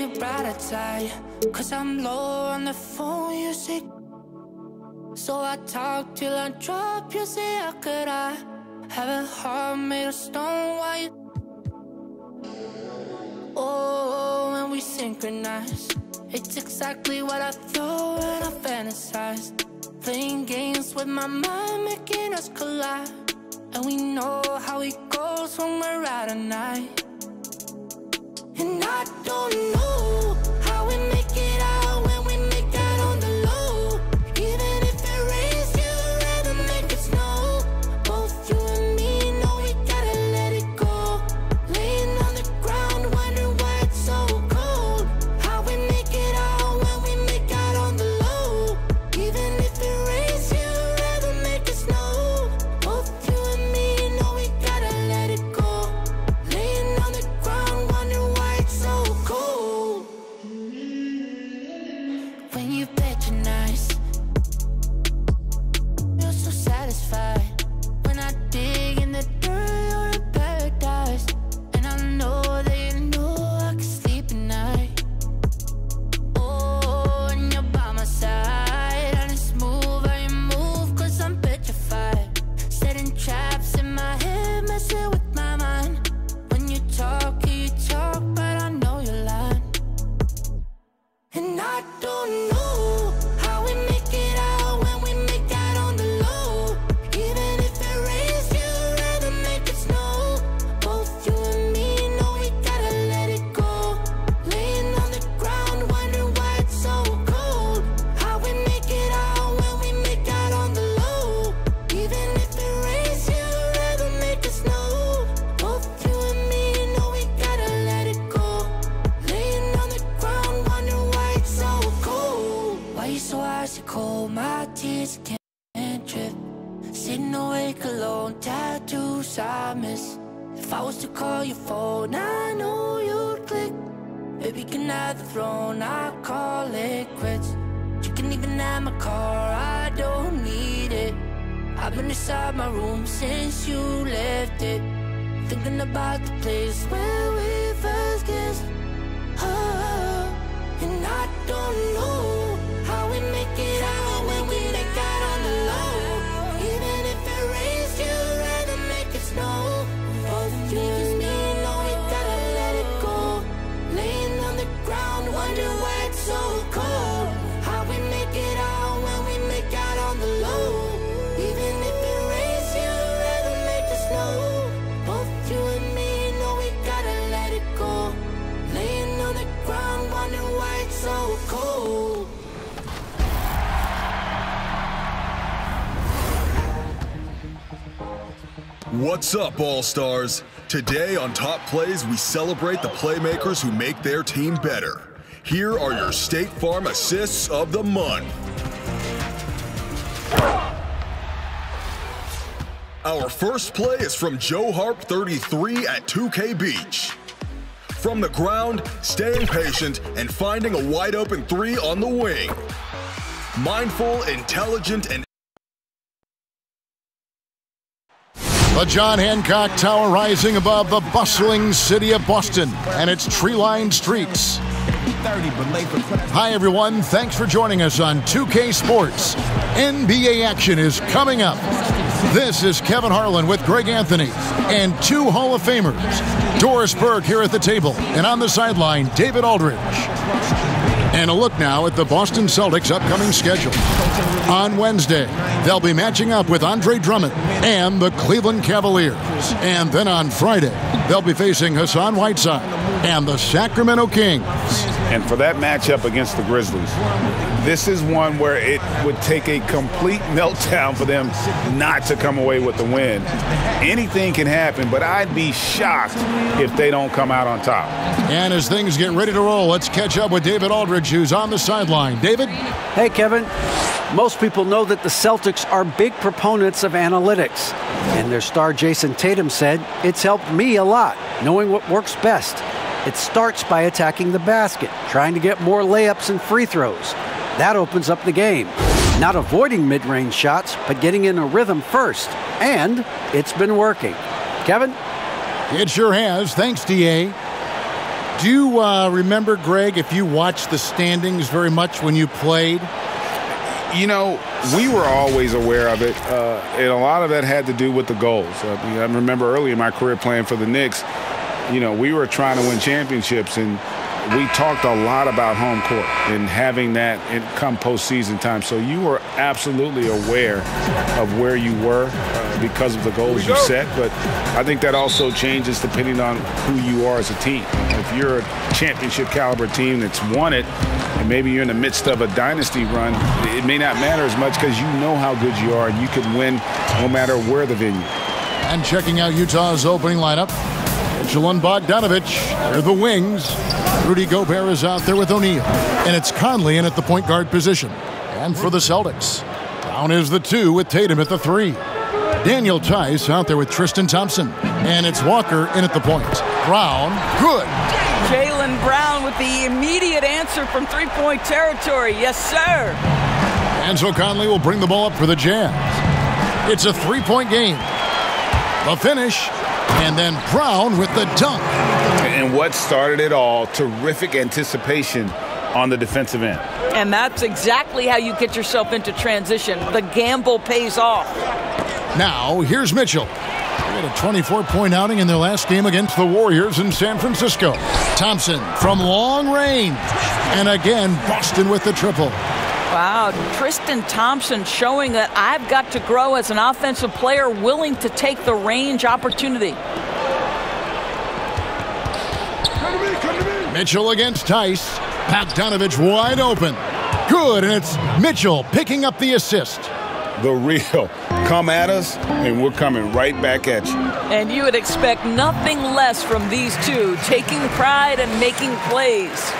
your brighter side, 'cause I'm low on the phone, you say. So I talk till I drop, you say, how could I have a heart made of stone? Why you? Oh, when we synchronize, it's exactly what I thought and I fantasized. Playing games with my mind, making us collide. And we know how it goes when we're out at night. And I don't know how we make it out when we make out on the low. Even if it rains, you'd rather make it snow. Both you and me know we gotta let it go. Laying on the ground, wondering why it's so cold. How we make it out when we make out on the low. Even if it rains, you'd rather make it snow. Both you and me know we gotta let it go. Laying on the ground, wondering why it's so cold. When you patronize, you're so satisfied. When I dig in the dirt, you're in paradise. And I know that you know I can sleep at night. Oh, and you're by my side, and it's smooth how you move, 'cause I'm petrified. Setting traps in my head, messing with my mind. When you talk, but I know you're lying. And I don't know how we make it out when we make out on the low. Even if it rains, you'd rather make it snow. Both you and me know we gotta let it go. Laying on the ground, wondering why it's so cold. How we make it out when we make out on the low. Even if it rains, you'd rather make it snow. Both you and me know we gotta let it go. Laying on the ground, wondering why it's so cold. Why you so icy cold? My tears can't drip. Sitting awake alone, tattoos I miss. If I was to call your phone, I know you'd click. Baby, can I have the throne? I call it quits. You can even have my car, I don't need it. I've been inside my room since you left it, thinking about the place where we first kissed. Oh, and I don't know how we make it out when we make out on the low. Even if it rains, you'd rather make it snow. Both you and me know we gotta let it go. Laying on the ground, wondering why it's so cold. How we make it out when we make out on the low. Even if it rains, you'd rather make it snow. Both you and me know we gotta let it go. Laying on the ground, wondering why it's so cold. What's up, All-Stars? Today on Top Plays, we celebrate the playmakers who make their team better. Here are your State Farm Assists of the Month. Our first play is from Joe Harp 33 at 2K Beach. From the ground, staying patient, and finding a wide open three on the wing. Mindful, intelligent, and The John Hancock Tower rising above the bustling city of Boston and its tree-lined streets. Hi, everyone. Thanks for joining us on 2K Sports. NBA action is coming up. This is Kevin Harlan with Greg Anthony and two Hall of Famers. Doris Burke here at the table, and on the sideline, David Aldridge. And a look now at the Boston Celtics' upcoming schedule. On Wednesday, they'll be matching up with Andre Drummond and the Cleveland Cavaliers. And then on Friday, they'll be facing Hassan Whiteside and the Sacramento Kings. And for that matchup against the Grizzlies, this is one where it would take a complete meltdown for them not to come away with the win. Anything can happen, but I'd be shocked if they don't come out on top. And as things get ready to roll, let's catch up with David Aldridge, who's on the sideline. David? Hey, Kevin. Most people know that the Celtics are big proponents of analytics. And their star Jason Tatum said, "It's helped me a lot, knowing what works best. It starts by attacking the basket, trying to get more layups and free throws. That opens up the game. Not avoiding mid-range shots, but getting in a rhythm first. And it's been working." Kevin? It sure has. Thanks, DA. Do you remember, Greg, if you watched the standings very much when you played? You know, we were always aware of it, and a lot of that had to do with the goals. I remember early in my career playing for the Knicks, you know, we were trying to win championships, and we talked a lot about home court and having that come postseason time. So you were absolutely aware of where you were because of the goals you set. But I think that also changes depending on who you are as a team. If you're a championship caliber team that's won it, and maybe you're in the midst of a dynasty run, it may not matter as much because you know how good you are and you can win no matter where the venue. And checking out Utah's opening lineup, Mitchell and Bogdanovich are the wings. Rudy Gobert is out there with O'Neal. And it's Conley in at the point guard position. And for the Celtics, Brown is the 2 with Tatum at the 3. Daniel Tice out there with Tristan Thompson. And it's Walker in at the point. Brown, good. Jaylen Brown with the immediate answer from three-point territory. Yes, sir. And so Conley will bring the ball up for the Jazz. It's a 3-point game. The finish. And then Brown with the dunk. And what started it all, terrific anticipation on the defensive end. And that's exactly how you get yourself into transition. The gamble pays off. Now, here's Mitchell. They had a 24-point outing in their last game against the Warriors in San Francisco. Thompson from long range. And again, Boston with the triple. Wow, Tristan Thompson showing that I've got to grow as an offensive player, willing to take the range opportunity. Mitchell against Tice. Bogdanovich wide open. Good, and it's Mitchell picking up the assist. The real come at us, and we're coming right back at you. And you would expect nothing less from these two, taking pride and making plays.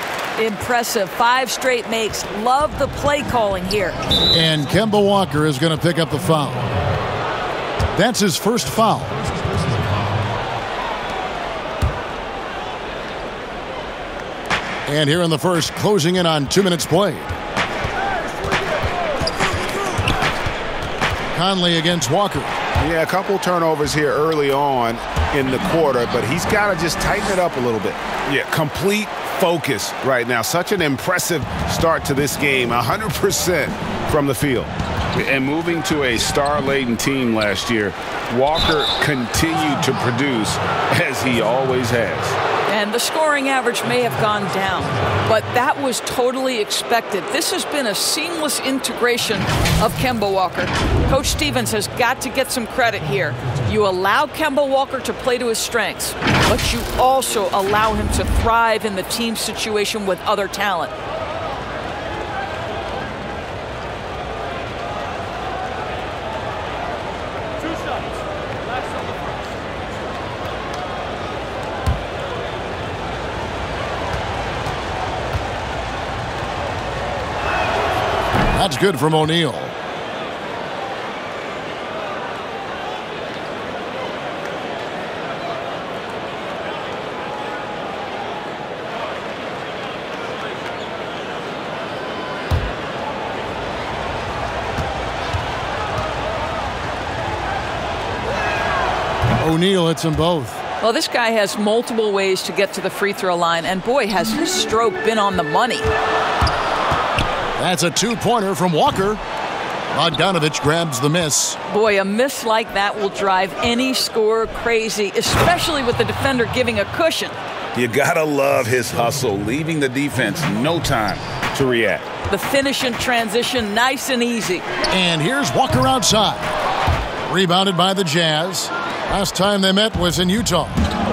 Impressive. 5 straight makes. Love the play calling here. And Kemba Walker is going to pick up the foul. That's his first foul. And here in the first, closing in on 2 minutes played. Conley against Walker. Yeah, a couple turnovers here early on in the quarter, but he's got to just tighten it up a little bit. Yeah, complete focus right now. Such an impressive start to this game, 100% from the field. And moving to a star-laden team last year, Walker continued to produce as he always has. And the scoring average may have gone down, but that was totally expected. This has been a seamless integration of Kemba Walker. Coach Stevens has got to get some credit here. You allow Kemba Walker to play to his strengths, but you also allow him to thrive in the team situation with other talent. That's good from O'Neal. O'Neal hits them both. Well, this guy has multiple ways to get to the free throw line, and boy, has his stroke been on the money. That's a 2-pointer from Walker. Bogdanovich grabs the miss. Boy, a miss like that will drive any scorer crazy, especially with the defender giving a cushion. You gotta love his hustle, leaving the defense no time to react. The finish in transition, nice and easy. And here's Walker outside. Rebounded by the Jazz. Last time they met was in Utah.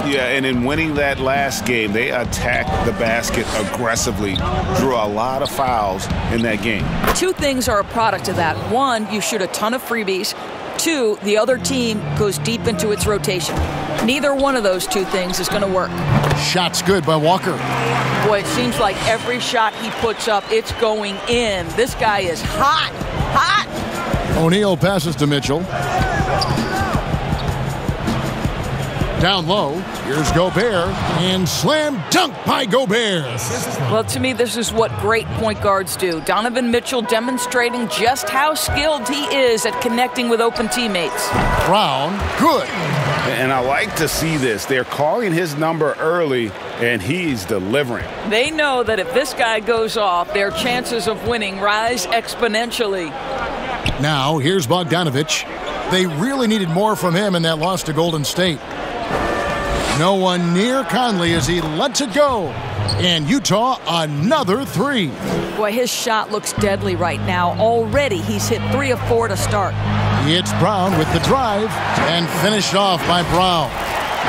Yeah, and in winning that last game, they attacked the basket aggressively, drew a lot of fouls in that game. 2 things are a product of that. 1, you shoot a ton of freebies. 2, the other team goes deep into its rotation. Neither one of those 2 things is going to work. Shot's good by Walker. Boy, it seems like every shot he puts up, it's going in. This guy is hot, hot. O'Neal passes to Mitchell. Down low, here's Gobert, and slam dunk by Gobert. Well, to me, this is what great point guards do. Donovan Mitchell demonstrating just how skilled he is at connecting with open teammates. Brown, good. And I like to see this. They're calling his number early, and he's delivering. They know that if this guy goes off, their chances of winning rise exponentially. Now, here's Bogdanovich. They really needed more from him in that loss to Golden State. No one near Conley as he lets it go. And Utah, another three. Boy, his shot looks deadly right now. Already, he's hit 3 of 4 to start. It's Brown with the drive and finished off by Brown.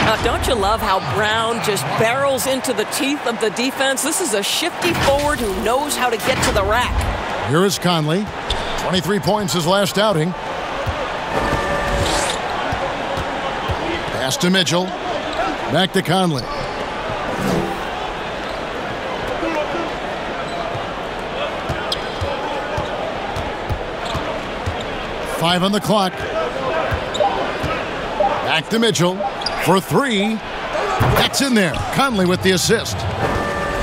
Now, don't you love how Brown just barrels into the teeth of the defense? This is a shifty forward who knows how to get to the rack. Here is Conley. 23 points his last outing. Pass to Mitchell. Back to Conley. Five on the clock. Back to Mitchell for 3. That's in there. Conley with the assist.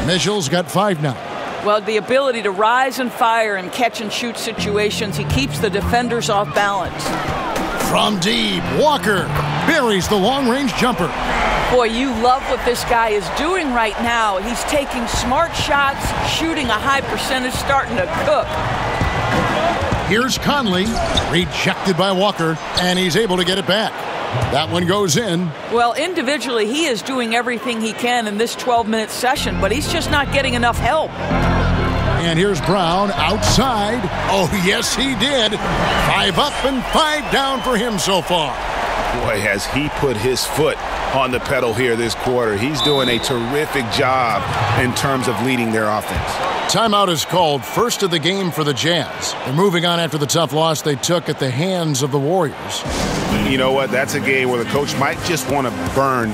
Mitchell's got 5 now. Well, the ability to rise and fire in catch-and-shoot situations, he keeps the defenders off balance. From deep, Walker buries the long-range jumper. Boy, you love what this guy is doing right now. He's taking smart shots, shooting a high percentage, starting to cook. Here's Conley, rejected by Walker, and he's able to get it back. That one goes in. Well, individually, he is doing everything he can in this 12-minute session, but he's just not getting enough help. And here's Brown outside. Oh, yes, he did. 5 up and 5 down for him so far. Boy, has he put his foot on the pedal here this quarter. He's doing a terrific job in terms of leading their offense. Timeout is called, first of the game for the Jazz. They're moving on after the tough loss they took at the hands of the Warriors. You know what? That's a game where the coach might just want to burn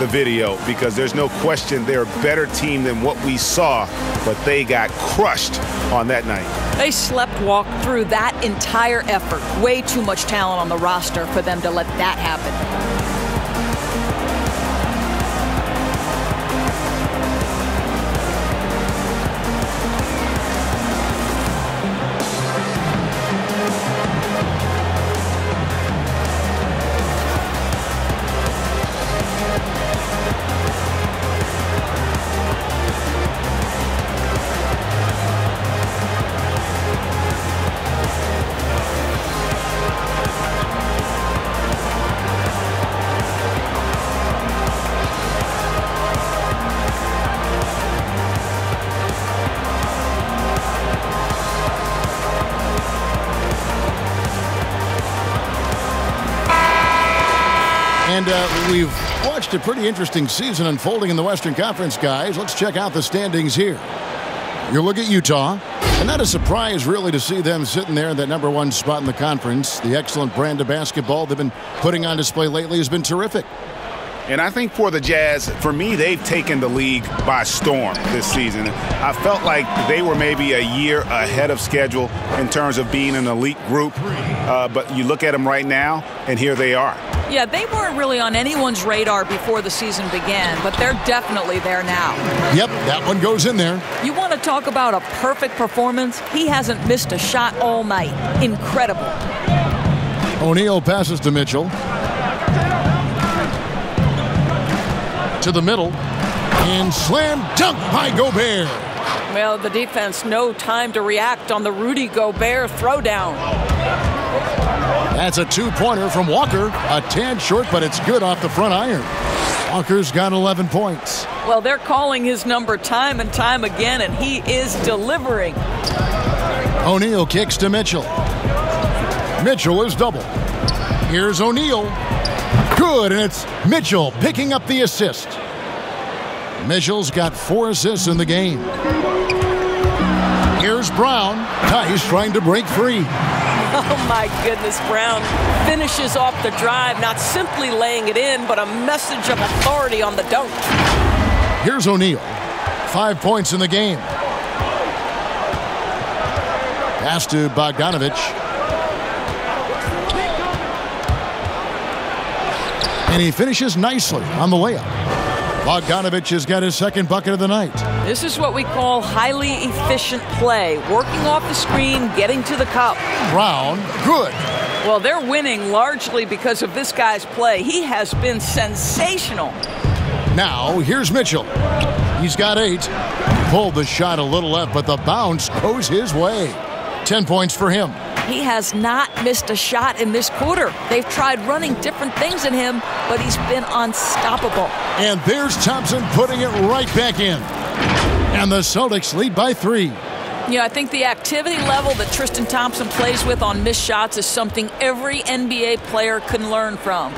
the video because there's no question they're a better team than what we saw, but they got crushed on that night. They slept-walk through that entire effort. Way too much talent on the roster for them to let that happen. And we've watched a pretty interesting season unfolding in the Western Conference, guys. Let's check out the standings here. You look at Utah, and not a surprise, really, to see them sitting there in that #1 spot in the conference. The excellent brand of basketball they've been putting on display lately has been terrific. And I think for the Jazz, for me, they've taken the league by storm this season. I felt like they were maybe a year ahead of schedule in terms of being an elite group. But you look at them right now, and here they are. Yeah, they weren't really on anyone's radar before the season began, but they're definitely there now. Yep, that one goes in there. You want to talk about a perfect performance? He hasn't missed a shot all night. Incredible. O'Neal passes to Mitchell. To the middle. And slam dunk by Gobert. Well, the defense, no time to react on the Rudy Gobert throwdown. That's a 2-pointer from Walker. A tad short, but it's good off the front iron. Walker's got 11 points. Well, they're calling his number time and time again, and he is delivering. O'Neal kicks to Mitchell. Mitchell is double. Here's O'Neal. Good, and it's Mitchell picking up the assist. Mitchell's got 4 assists in the game. Here's Brown. He's trying to break free. Oh, my goodness, Brown finishes off the drive, not simply laying it in, but a message of authority on the dunk. Here's O'Neal. 5 points in the game. Pass to Bogdanovich. And he finishes nicely on the layup. Bogdanovic has got his second bucket of the night. This is what we call highly efficient play. Working off the screen, getting to the cup. Brown, good. Well, they're winning largely because of this guy's play. He has been sensational. Now, here's Mitchell. He's got 8. Pulled the shot a little left, but the bounce goes his way. 10 points for him. He has not missed a shot in this quarter. They've tried running different things in him, but he's been unstoppable. And there's Thompson putting it right back in. And the Celtics lead by 3. Yeah, I think the activity level that Tristan Thompson plays with on missed shots is something every NBA player can learn from.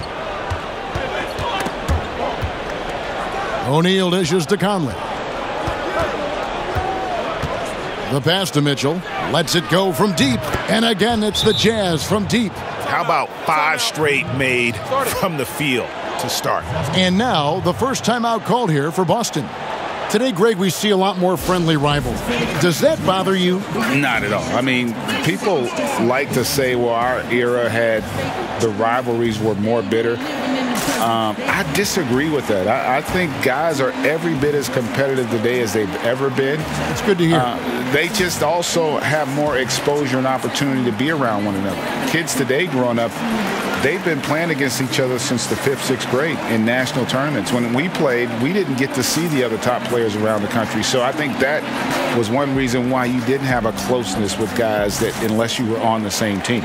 O'Neal dishes to Conley. The pass to Mitchell. Lets it go from deep. And again, it's the Jazz from deep. How about 5 straight made from the field to start? And now, the first timeout called here for Boston. Today, Greg, we see a lot more friendly rivals. Does that bother you? Not at all. I mean, people like to say, well, our era had the rivalries were more bitter. I disagree with that. I think guys are every bit as competitive today as they've ever been. It's good to hear. They just also have more exposure and opportunity to be around one another. Kids today growing up, they've been playing against each other since the 5th, 6th grade in national tournaments. When we played, we didn't get to see the other top players around the country. So I think that was one reason why you didn't have a closeness with guys that unless you were on the same team.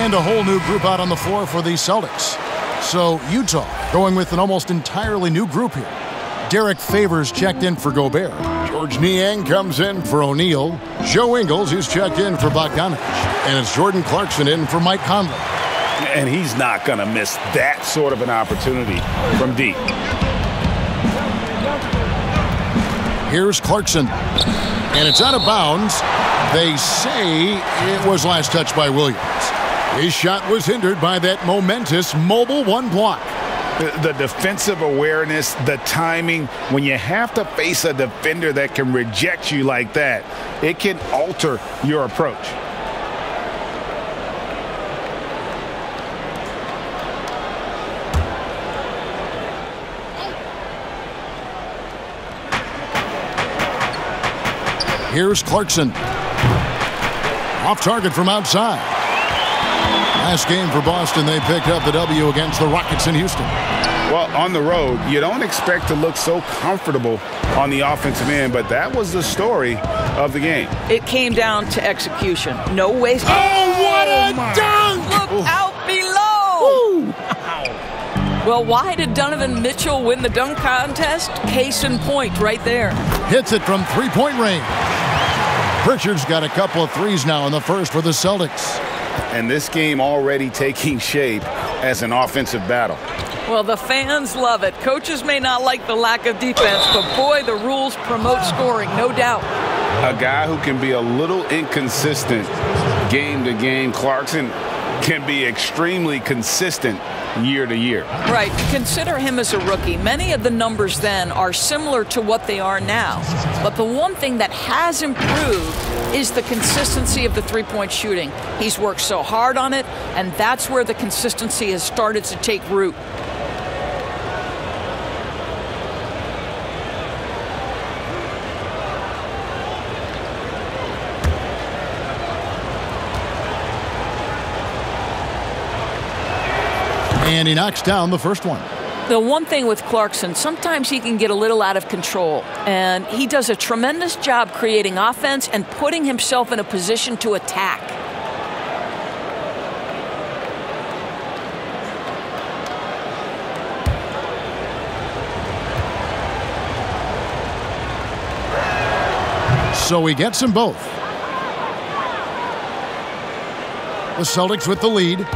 And a whole new group out on the floor for the Celtics. So Utah going with an almost entirely new group here. Derek Favors checked in for Gobert. George Niang comes in for O'Neal. Joe Ingles is checked in for Bogdanovic. And it's Jordan Clarkson in for Mike Conley. And he's not going to miss that sort of an opportunity from deep. Here's Clarkson. And it's out of bounds. They say it was last touched by Williams. His shot was hindered by that momentous mobile 1 block. The defensive awareness, the timing, when you have to face a defender that can reject you like that, it can alter your approach. Here's Clarkson. Off target from outside. Last game for Boston, they picked up the W against the Rockets in Houston. Well, on the road, you don't expect to look so comfortable on the offensive end, but that was the story of the game. It came down to execution. No waste. Oh, what a dunk! Look out below! Well, why did Donovan Mitchell win the dunk contest? Case in point right there. Hits it from three-point range. Pritchard's got a couple of threes now in the first for the Celtics. And this game already taking shape as an offensive battle. Well, the fans love it. Coaches may not like the lack of defense, but boy, the rules promote scoring, no doubt. A guy who can be a little inconsistent game to game. Clarkson can be extremely consistent year to year. Right. Consider him as a rookie. Many of the numbers then are similar to what they are now. But the one thing that has improved is the consistency of the three-point shooting. He's worked so hard on it, and that's where the consistency has started to take root. And he knocks down the first one. The one thing with Clarkson, sometimes he can get a little out of control, and he does a tremendous job creating offense and putting himself in a position to attack. So he gets them both. The Celtics with the lead.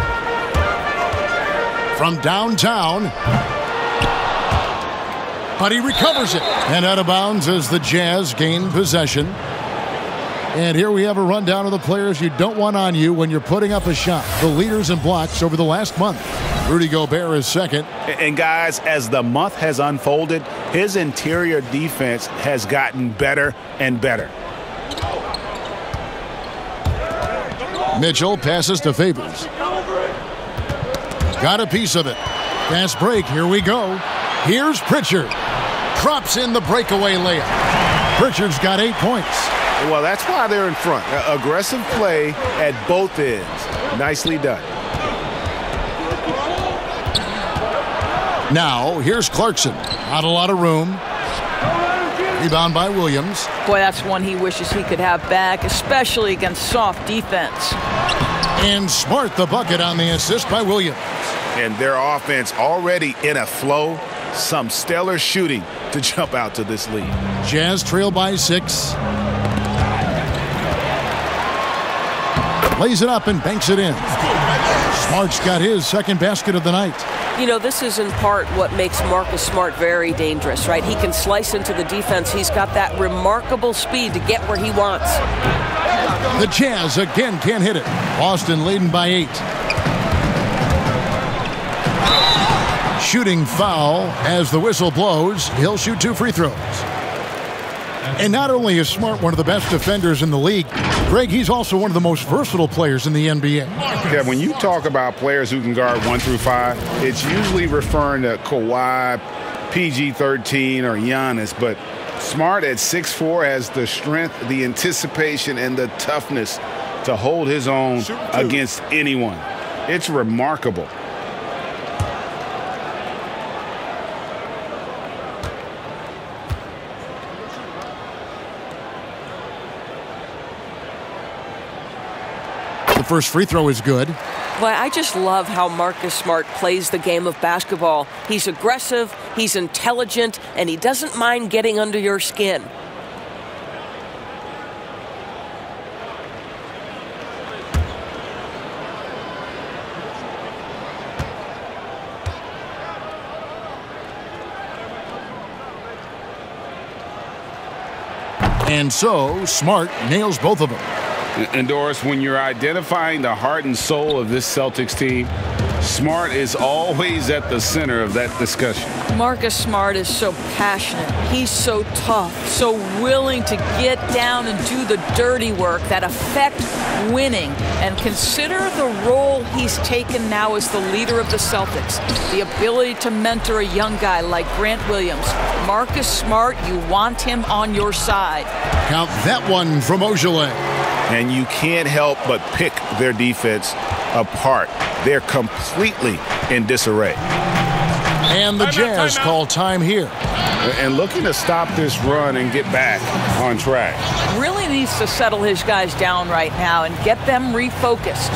From downtown. but he recovers it. And out of bounds as the Jazz gain possession. And here we have a rundown of the players you don't want on you when you're putting up a shot. The leaders in blocks over the last month. Rudy Gobert is second. And guys, as the month has unfolded, his interior defense has gotten better and better. Mitchell passes to Favors. Got a piece of it. Fast break. Here we go. Here's Pritchard. Drops in the breakaway layup. Pritchard's got 8 points. Well, that's why they're in front. Aggressive play at both ends. Nicely done. Now, here's Clarkson. Not a lot of room. Rebound by Williams. Boy, that's one he wishes he could have back, especially against soft defense. And Smart the bucket on the assist by Williams. And their offense already in a flow. Some stellar shooting to jump out to this lead. Jazz trail by 6. Lays it up and banks it in. Smart's got his second basket of the night. You know, this is in part what makes Marcus Smart very dangerous, right? He can slice into the defense. He's got that remarkable speed to get where he wants. The Jazz again can't hit it. Boston leading by 8. Shooting foul as the whistle blows. He'll shoot 2 free throws. And not only is Smart one of the best defenders in the league, Greg, he's also one of the most versatile players in the NBA. Yeah, when you talk about players who can guard 1 through 5, it's usually referring to Kawhi, PG-13, or Giannis. But Smart at 6'4" has the strength, the anticipation, and the toughness to hold his own against anyone. It's remarkable. The first free throw is good. Boy, I just love how Marcus Smart plays the game of basketball. He's aggressive, he's intelligent, and he doesn't mind getting under your skin. And so, Smart nails both of them. And Doris, when you're identifying the heart and soul of this Celtics team, Smart is always at the center of that discussion. Marcus Smart is so passionate. He's so tough, so willing to get down and do the dirty work that affect winning. And consider the role he's taken now as the leader of the Celtics. The ability to mentor a young guy like Grant Williams. Marcus Smart, you want him on your side. Count that one from Ojale. And you can't help but pick their defense apart. They're completely in disarray. And the Jazz call time here. And looking to stop this run and get back on track. Really needs to settle his guys down right now and get them refocused.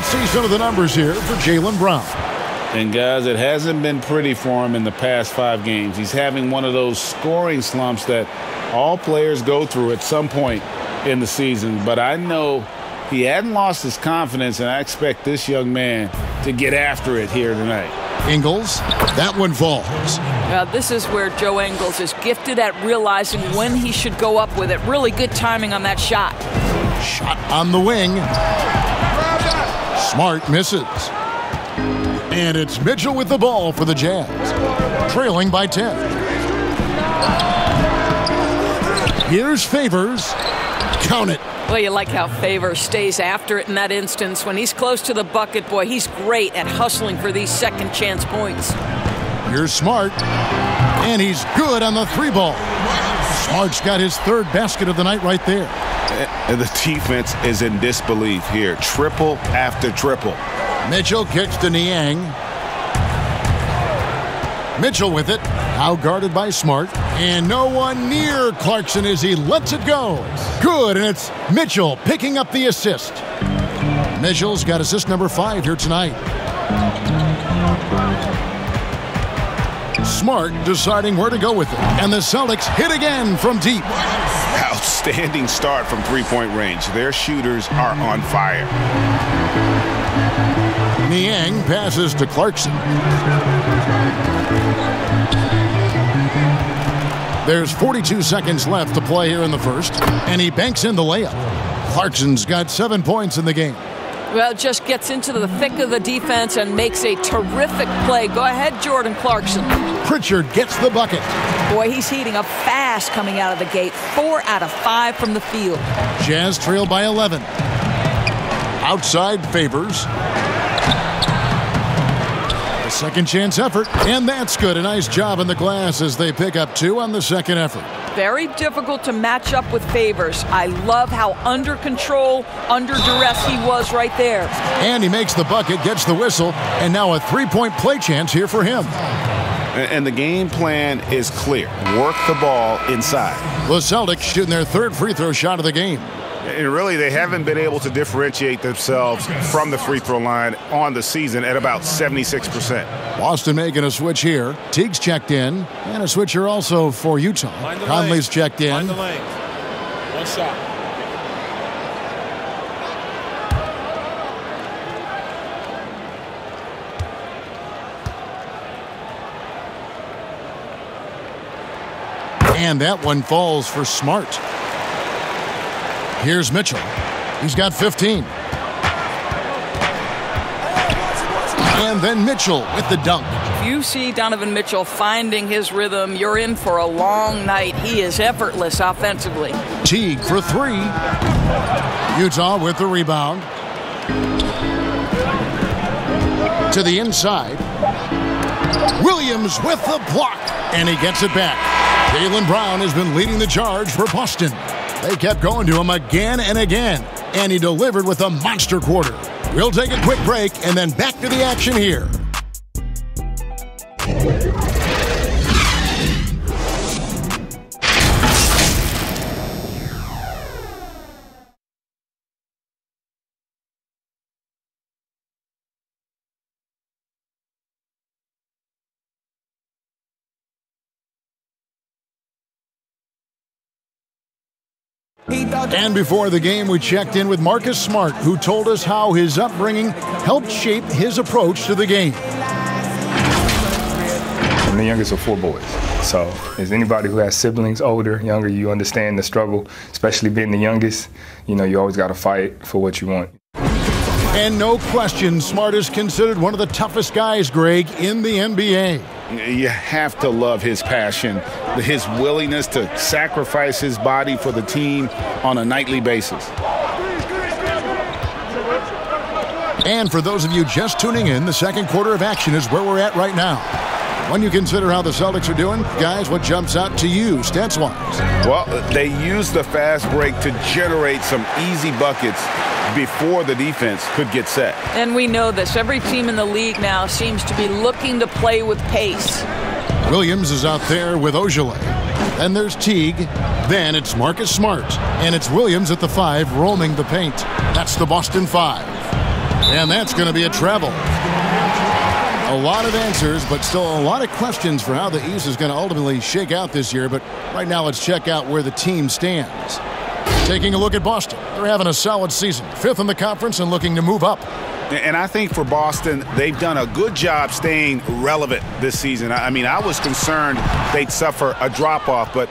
See some of the numbers here for Jaylen Brown. And guys, it hasn't been pretty for him in the past 5 games. He's having one of those scoring slumps that all players go through at some point in the season. But I know he hadn't lost his confidence, and I expect this young man to get after it here tonight. Ingles, that one falls. This is where Joe Ingles is gifted at realizing when he should go up with it. Really good timing on that shot. Shot on the wing. Smart misses. And it's Mitchell with the ball for the Jazz, trailing by 10. Here's Favors. Count it. Well, you like how Favors stays after it in that instance. When he's close to the bucket, boy, he's great at hustling for these second chance points. Here's Smart. And he's good on the three ball. Smart's got his third basket of the night right there. And the defense is in disbelief here. Triple after triple. Mitchell kicks to Niang. Mitchell with it. Now guarded by Smart. And no one near Clarkson as he lets it go. Good, and it's Mitchell picking up the assist. Mitchell's got assist number 5 here tonight. Smart deciding where to go with it. And the Celtics hit again from deep. Outstanding start from three-point range. Their shooters are on fire. Niang passes to Clarkson. There's 42 seconds left to play here in the first, and he banks in the layup. Clarkson's got 7 points in the game. Well, just gets into the thick of the defense and makes a terrific play. Go ahead, Jordan Clarkson. Pritchard gets the bucket. Boy, he's heating up fast coming out of the gate. 4 out of 5 from the field. Jazz trail by 11. Outside Favors. A second chance effort, and that's good. A nice job in the glass as they pick up 2 on the second effort. Very difficult to match up with Favors. I love how under control, under duress he was right there. And he makes the bucket, gets the whistle, and now a three-point play chance here for him. And the game plan is clear. Work the ball inside. The Celtics shooting their third free throw shot of the game. And really, they haven't been able to differentiate themselves from the free throw line on the season at about 76%. Boston making a switch here. Teague's checked in. And a switch here also for Utah. Conley's checked in. Find the lane. One shot. And that one falls for Smart. Here's Mitchell. He's got 15. And then Mitchell with the dunk. If you see Donovan Mitchell finding his rhythm, you're in for a long night. He is effortless offensively. Teague for 3. Utah with the rebound. To the inside. Williams with the block. And he gets it back. Jaylen Brown has been leading the charge for Boston. They kept going to him again and again, and he delivered with a monster quarter. We'll take a quick break and then back to the action here. And before the game, we checked in with Marcus Smart, who told us how his upbringing helped shape his approach to the game. I'm the youngest of 4 boys. So as anybody who has siblings, older, younger, you understand the struggle, especially being the youngest. You know, you always got to fight for what you want. And no question, Smart is considered one of the toughest guys, Greg, in the NBA. You have to love his passion, his willingness to sacrifice his body for the team on a nightly basis. And for those of you just tuning in, the second quarter of action is where we're at right now. When you consider how the Celtics are doing, guys, what jumps out to you, stats-wise? Well, they used the fast break to generate some easy buckets before the defense could get set. And we know this. Every team in the league now seems to be looking to play with pace. Williams is out there with Ojale. Then there's Teague. Then it's Marcus Smart. And it's Williams at the 5 roaming the paint. That's the Boston 5. And that's going to be a travel. A lot of answers, but still a lot of questions for how the East is going to ultimately shake out this year. But right now, let's check out where the team stands. Taking a look at Boston. They're having a solid season. 5th in the conference and looking to move up. And I think for Boston, they've done a good job staying relevant this season. I mean, I was concerned they'd suffer a drop-off, but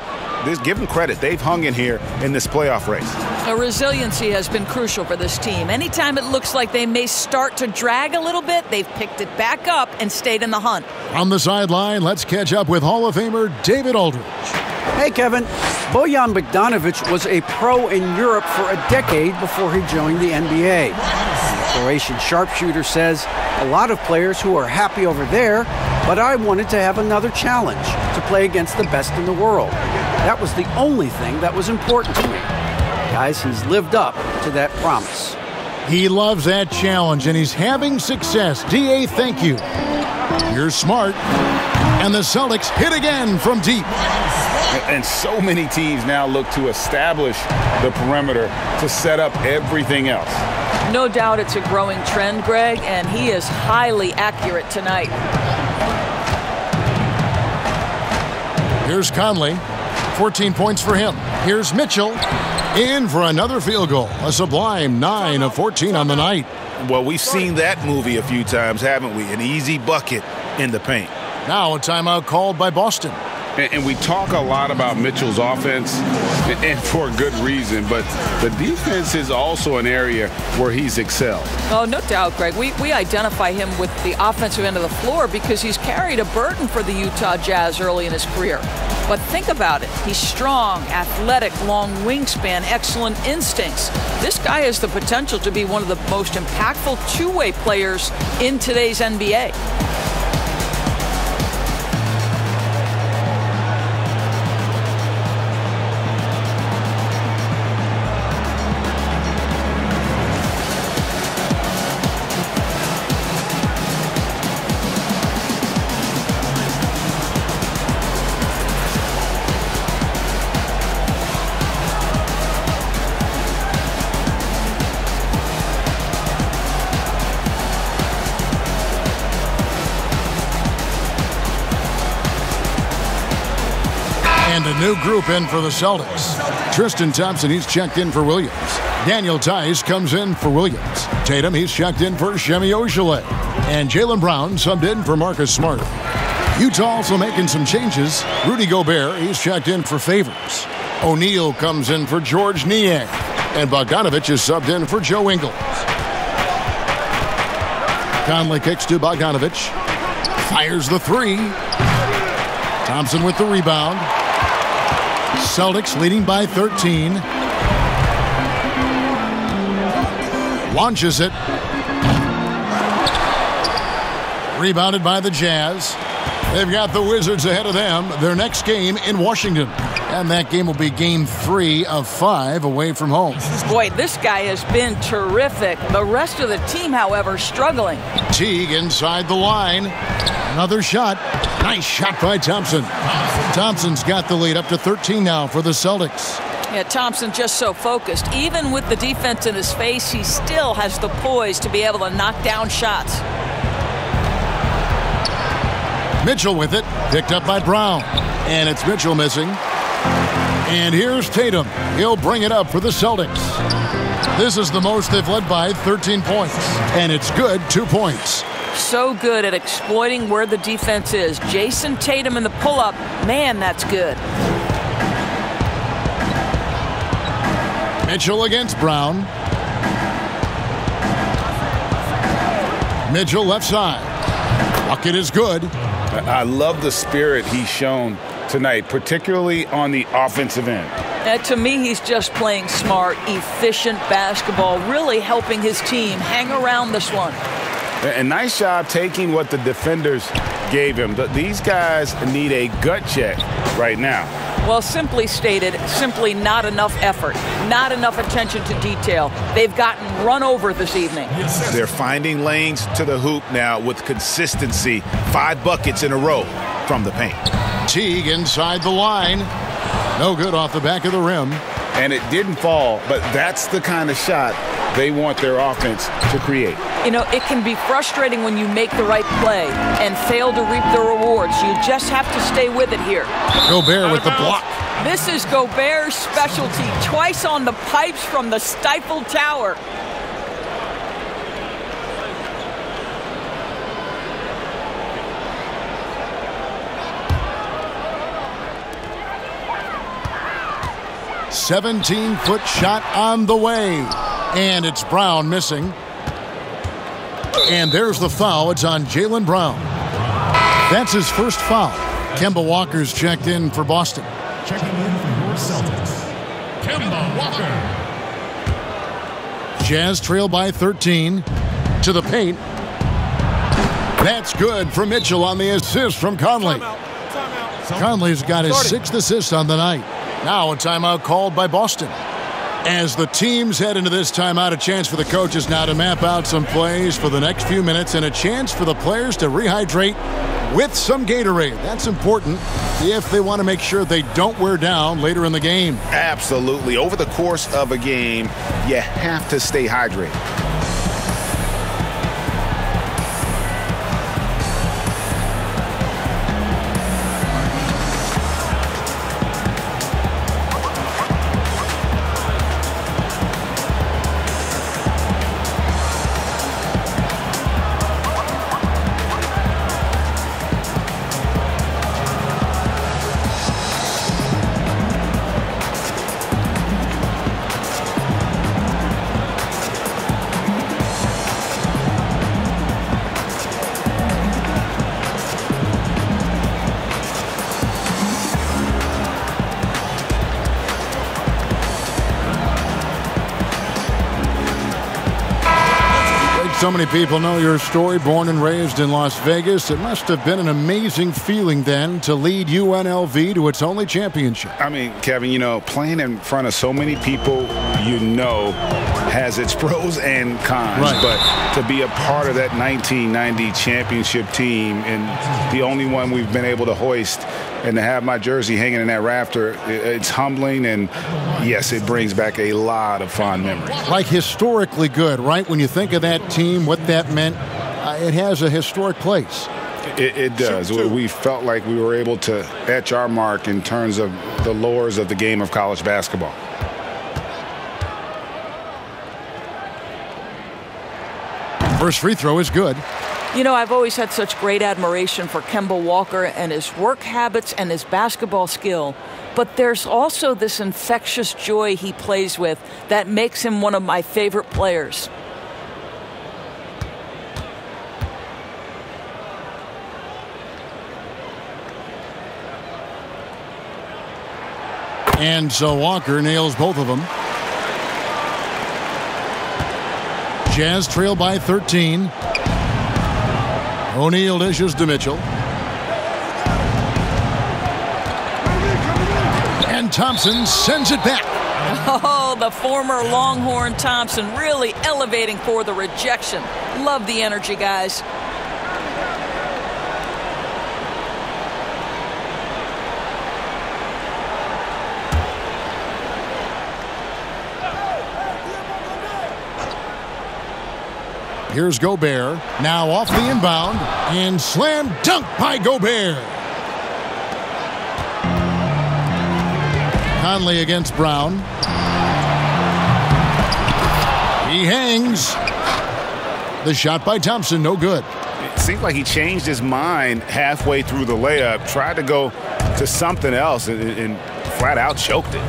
give them credit. They've hung in here in this playoff race. Resiliency has been crucial for this team. Anytime it looks like they may start to drag a little bit, they've picked it back up and stayed in the hunt. On the sideline, let's catch up with Hall of Famer David Aldridge. Hey, Kevin. Bojan Bogdanovic was a pro in Europe for a decade before he joined the NBA. The Croatian sharpshooter says, a lot of players who are happy over there, but I wanted to have another challenge, to play against the best in the world. That was the only thing that was important to me. Guys, he's lived up to that promise. He loves that challenge, and he's having success. D.A., thank you. You're smart. And the Celtics hit again from deep. And so many teams now look to establish the perimeter to set up everything else. No doubt it's a growing trend, Greg, and he is highly accurate tonight. Here's Conley. 14 points for him. Here's Mitchell. In for another field goal. A sublime 9 of 14 on the night. Well, we've seen that movie a few times, haven't we? An easy bucket in the paint. Now a timeout called by Boston. And we talk a lot about Mitchell's offense, and for a good reason, but the defense is also an area where he's excelled. Oh, no doubt, Greg. We identify him with the offensive end of the floor because he's carried a burden for the Utah Jazz early in his career. But think about it. He's strong, athletic, long wingspan, excellent instincts. This guy has the potential to be one of the most impactful two-way players in today's NBA. And a new group in for the Celtics. Tristan Thompson, he's checked in for Williams. Daniel Tice comes in for Williams. Tatum, he's checked in for Semi Ojeleye. And Jaylen Brown subbed in for Marcus Smart. Utah also making some changes. Rudy Gobert, he's checked in for Favors. O'Neal comes in for George Niang. And Bogdanovic is subbed in for Joe Ingles. Conley kicks to Bogdanovic. Fires the three. Thompson with the rebound. Celtics leading by 13. Launches it. Rebounded by the Jazz. They've got the Wizards ahead of them. Their next game in Washington. And that game will be game 3 of 5 away from home. Boy, this guy has been terrific. The rest of the team, however, struggling. Teague inside the line. Another shot. Nice shot by Thompson. Thompson's got the lead up to 13 now for the Celtics. Yeah, Thompson just so focused. Even with the defense in his face, he still has the poise to be able to knock down shots. Mitchell with it. Picked up by Brown. And it's Mitchell missing. And here's Tatum. He'll bring it up for the Celtics. This is the most they've led by 13 points. And it's good, 2 points. So good at exploiting where the defense is. Jason Tatum in the pull-up. Man, that's good. Mitchell against Brown. Mitchell left side. Bucket is good. I love the spirit he's shown tonight, particularly on the offensive end. To me, he's just playing smart, efficient basketball, really helping his team hang around this one. A nice job taking what the defenders gave him. These guys need a gut check right now. Well, simply stated, simply not enough effort, not enough attention to detail. They've gotten run over this evening. They're finding lanes to the hoop now with consistency. 5 buckets in a row from the paint. Teague inside the line. No good off the back of the rim. And it didn't fall, but that's the kind of shot they want their offense to create. You know, it can be frustrating when you make the right play and fail to reap the rewards. You just have to stay with it here. Gobert with the block. This is Gobert's specialty. Twice on the pipes from the stifled tower. 17-foot shot on the way. And it's Brown missing. And there's the foul. It's on Jaylen Brown. That's his first foul. Kemba Walker's checked in for Boston. Checking in for your Celtics, Kemba Walker. Jazz trail by 13. To the paint. That's good for Mitchell on the assist from Conley. Conley's got his 6th assist on the night. Now a timeout called by Boston. As the teams head into this timeout, a chance for the coaches now to map out some plays for the next few minutes and a chance for the players to rehydrate with some Gatorade. That's important if they want to make sure they don't wear down later in the game. Absolutely. Over the course of a game, you have to stay hydrated. So many people know your story. Born and raised in Las Vegas, it must have been an amazing feeling then to lead UNLV to its only championship. I mean, Kevin, you know, playing in front of so many people, you know, has its pros and cons. Right. But to be a part of that 1990 championship team and the only one we've been able to hoist and to have my jersey hanging in that rafter, it's humbling, and yes, it brings back a lot of fond memories. Like historically good, right? When you think of that team, what that meant, it has a historic place. It does. We felt like we were able to etch our mark in terms of the lores of the game of college basketball. First free throw is good. You know, I've always had such great admiration for Kemba Walker and his work habits and his basketball skill. But there's also this infectious joy he plays with that makes him one of my favorite players. And so Walker nails both of them. Jazz trail by 13. O'Neal dishes to Mitchell. And Thompson sends it back. Oh, the former Longhorn Thompson really elevating for the rejection. Love the energy, guys. Here's Gobert, now off the inbound, and slam dunk by Gobert. Conley against Brown. He hangs. The shot by Thompson, no good. It seemed like he changed his mind halfway through the layup, tried to go to something else, and flat out choked it.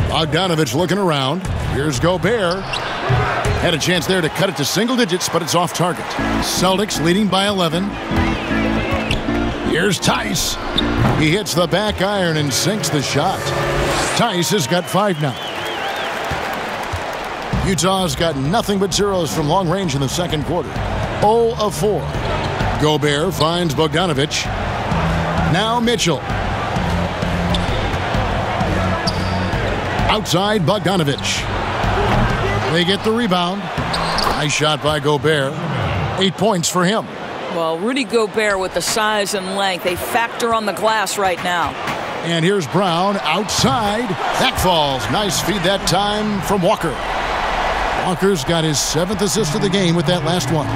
Bogdanovich looking around. Here's Gobert. Had a chance there to cut it to single digits, but it's off target. Celtics leading by 11. Here's Tice. He hits the back iron and sinks the shot. Tice has got 5 now. Utah's got nothing but zeros from long range in the second quarter. 0 of 4. Gobert finds Bogdanovich. Now Mitchell. Outside Bogdanovich. They get the rebound. Nice shot by Gobert. 8 points for him. Well, Rudy Gobert with the size and length, a factor on the glass right now. And here's Brown outside. That falls. Nice feed that time from Walker. Walker's got his 7th assist of the game with that last one.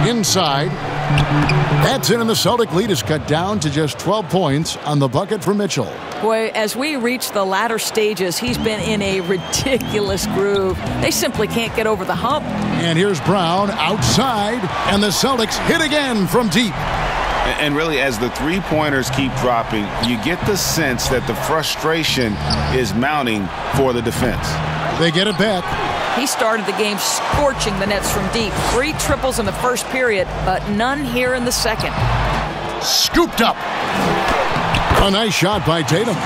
Inside. That's in, and the Celtic lead is cut down to just 12 points on the bucket for Mitchell. Boy, as we reach the latter stages, he's been in a ridiculous groove. They simply can't get over the hump. And here's Brown outside, and the Celtics hit again from deep. And really, as the three-pointers keep dropping, you get the sense that the frustration is mounting for the defense. They get it back. He started the game scorching the Nets from deep. 3 triples in the first period, but none here in the second. Scooped up. A nice shot by Tatum.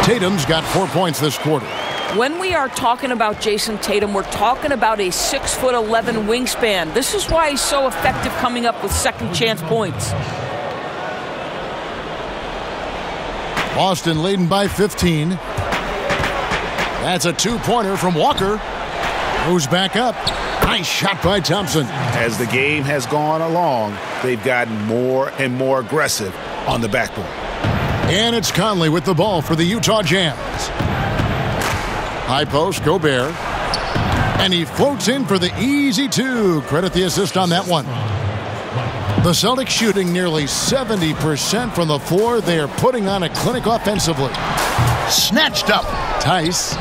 Tatum's got 4 points this quarter. When we are talking about Jason Tatum, we're talking about a 6'11" wingspan. This is why he's so effective coming up with second chance points. Boston leading by 15. That's a 2-pointer from Walker, who's back up. Nice shot by Thompson. As the game has gone along, they've gotten more and more aggressive on the backboard. And it's Conley with the ball for the Utah Jazz. High post, Gobert. And he floats in for the easy 2. Credit the assist on that one. The Celtics shooting nearly 70% from the floor. They are putting on a clinic offensively. Snatched up. Tice.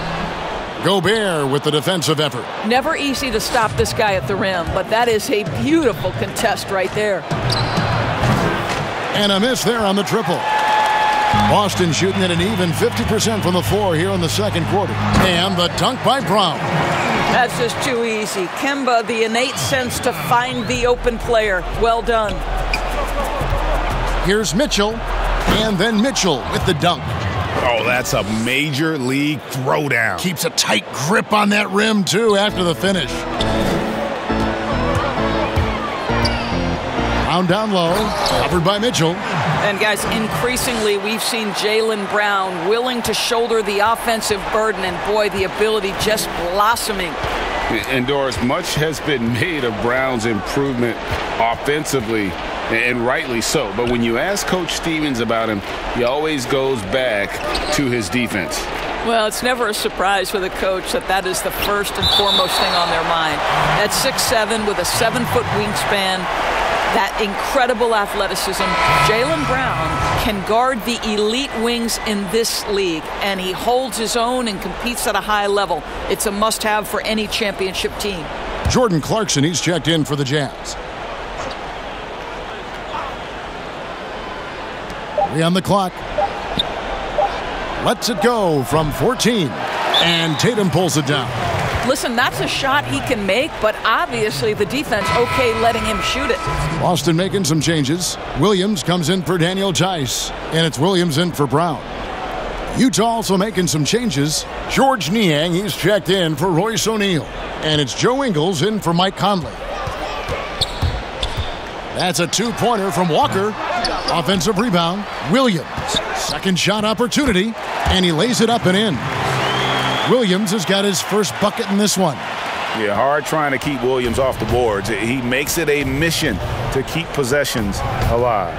Gobert with the defensive effort. Never easy to stop this guy at the rim, but that is a beautiful contest right there. And a miss there on the triple. Boston shooting at an even 50% from the floor here in the second quarter. And the dunk by Brown. That's just too easy. Kemba, the innate sense to find the open player. Well done. Here's Mitchell. And then Mitchell with the dunk. Oh, that's a major league throwdown. Keeps a tight grip on that rim, too, after the finish. Brown down low. Covered by Mitchell. And, guys, increasingly we've seen Jaylen Brown willing to shoulder the offensive burden. And, boy, the ability just blossoming. And, Doris, much has been made of Brown's improvement offensively, and rightly so. But when you ask Coach Stevens about him, he always goes back to his defense. Well, it's never a surprise for the coach that is the first and foremost thing on their mind. At 6'7" with a 7-foot wingspan, that incredible athleticism, Jaylen Brown can guard the elite wings in this league, and he holds his own and competes at a high level. It's a must-have for any championship team. Jordan Clarkson, he's checked in for the Jazz. 3 on the clock. Lets it go from 14. And Tatum pulls it down. Listen, that's a shot he can make, but obviously the defense okay letting him shoot it. Boston making some changes. Williams comes in for Daniel Tice, and it's Williams in for Brown. Utah also making some changes. George Niang, he's checked in for Royce O'Neal, and it's Joe Ingles in for Mike Conley. That's a 2-pointer from Walker. Offensive rebound, Williams. Second shot opportunity, and he lays it up and in. Williams has got his first bucket in this one. Yeah, hard trying to keep Williams off the boards. He makes it a mission to keep possessions alive.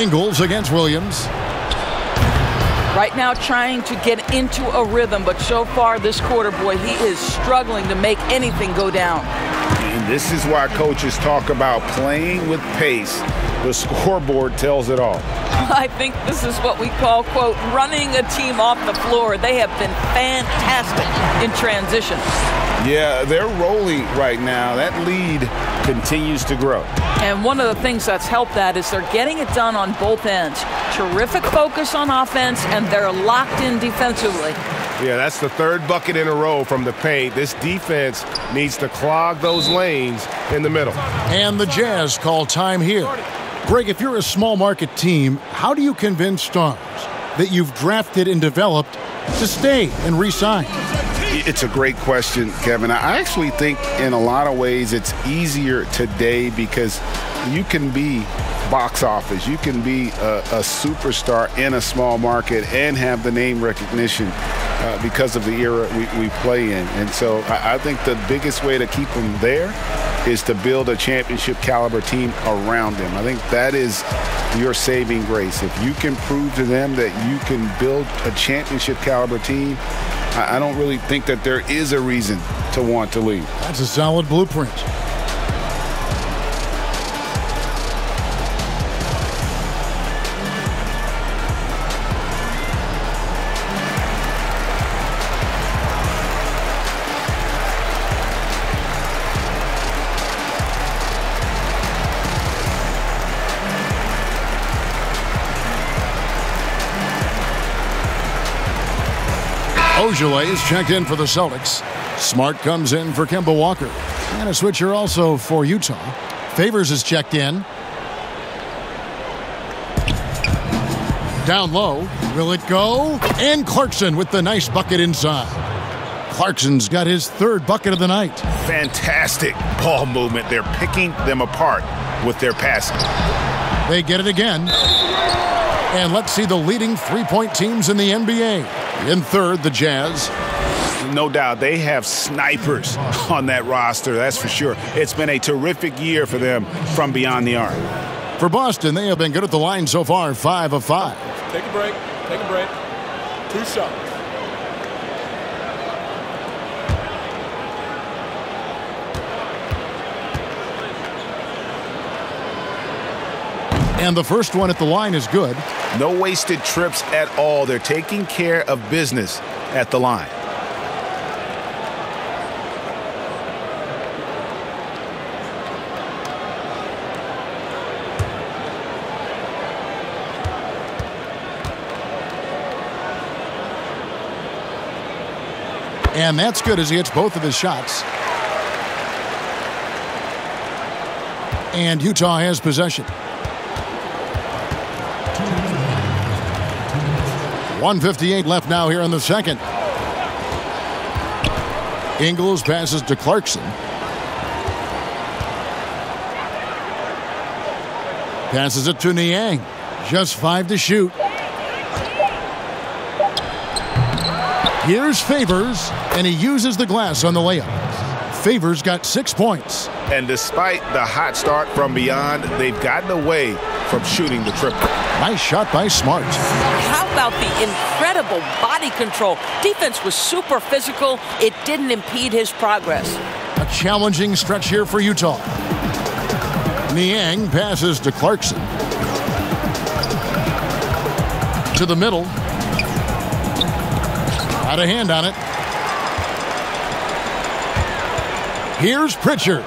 Ingles against Williams. Right now trying to get into a rhythm, but so far this quarter, boy, he is struggling to make anything go down. And this is why coaches talk about playing with pace. The scoreboard tells it all. I think this is what we call, quote, running a team off the floor. They have been fantastic in transition. Yeah, they're rolling right now. That lead continues to grow. And one of the things that's helped that is they're getting it done on both ends. Terrific focus on offense, and they're locked in defensively. Yeah, that's the third bucket in a row from the paint. This defense needs to clog those lanes in the middle. And the Jazz call time here. Greg, if you're a small market team, how do you convince stars that you've drafted and developed to stay and re-sign? It's a great question, Kevin. I actually think in a lot of ways it's easier today because you can be box office. You can be a superstar in a small market and have the name recognition because of the era we play in. And so I think the biggest way to keep them there is to build a championship caliber team around them. I think that is your saving grace. If you can prove to them that you can build a championship caliber team, I don't really think that there is a reason to want to leave. That's a solid blueprint. Beaujolais is checked in for the Celtics. Smart comes in for Kemba Walker. And a switcher also for Utah. Favors is checked in. Down low. Will it go? And Clarkson with the nice bucket inside. Clarkson's got his third bucket of the night. Fantastic ball movement. They're picking them apart with their passing. They get it again. And let's see the leading three-point teams in the NBA. In third, the Jazz. No doubt they have snipers on that roster, that's for sure. It's been a terrific year for them from beyond the arc. For Boston, they have been good at the line so far, 5 of 5. Take a break. Take a break. 2 shots. And the first one at the line is good. No wasted trips at all. They're taking care of business at the line. And that's good as he hits both of his shots. And Utah has possession. 1:58 left now here in the second. Ingles passes to Clarkson. Passes it to Niang. Just 5 to shoot. Here's Favors, and he uses the glass on the layup. Favors got 6 points. And despite the hot start from beyond, they've gotten away from shooting the triple. Nice shot by Smart. How about the incredible body control? Defense was super physical. It didn't impede his progress. A challenging stretch here for Utah. Niang passes to Clarkson. To the middle. Got a hand on it. Here's Pritchard.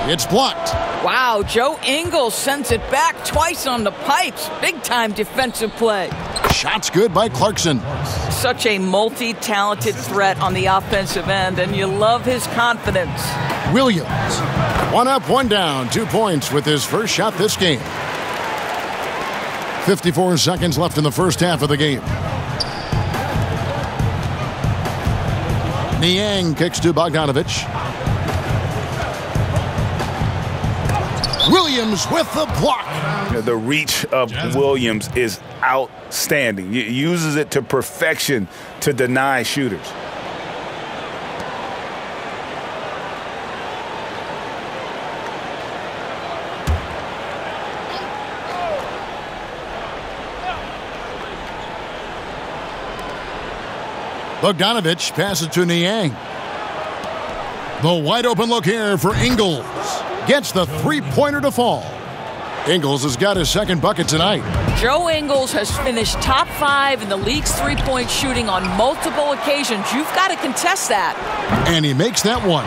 It's blocked. Wow, Joe Ingles sends it back twice on the pipes. Big-time defensive play. Shot's good by Clarkson. Such a multi-talented threat on the offensive end, and you love his confidence. Williams. 1 up, 1 down. 2 points with his first shot this game. 54 seconds left in the first half of the game. Niang kicks to Bogdanovich. Williams with the block. The reach of Williams is outstanding. He uses it to perfection to deny shooters. Bogdanovich passes to Niang. The wide open look here for Ingles. Gets the three-pointer to fall. Ingles has got his second bucket tonight. Joe Ingles has finished top 5 in the league's three-point shooting on multiple occasions. You've got to contest that. And he makes that one.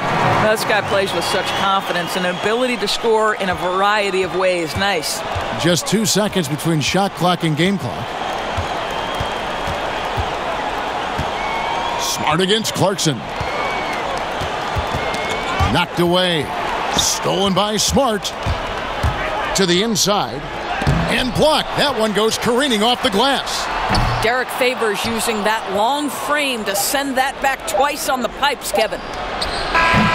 This guy plays with such confidence and an ability to score in a variety of ways. Nice. Just 2 seconds between shot clock and game clock. Smart against Clarkson. Knocked away. Stolen by Smart. To the inside. And blocked. That one goes careening off the glass. Derek Favors using that long frame to send that back twice on the pipes, Kevin.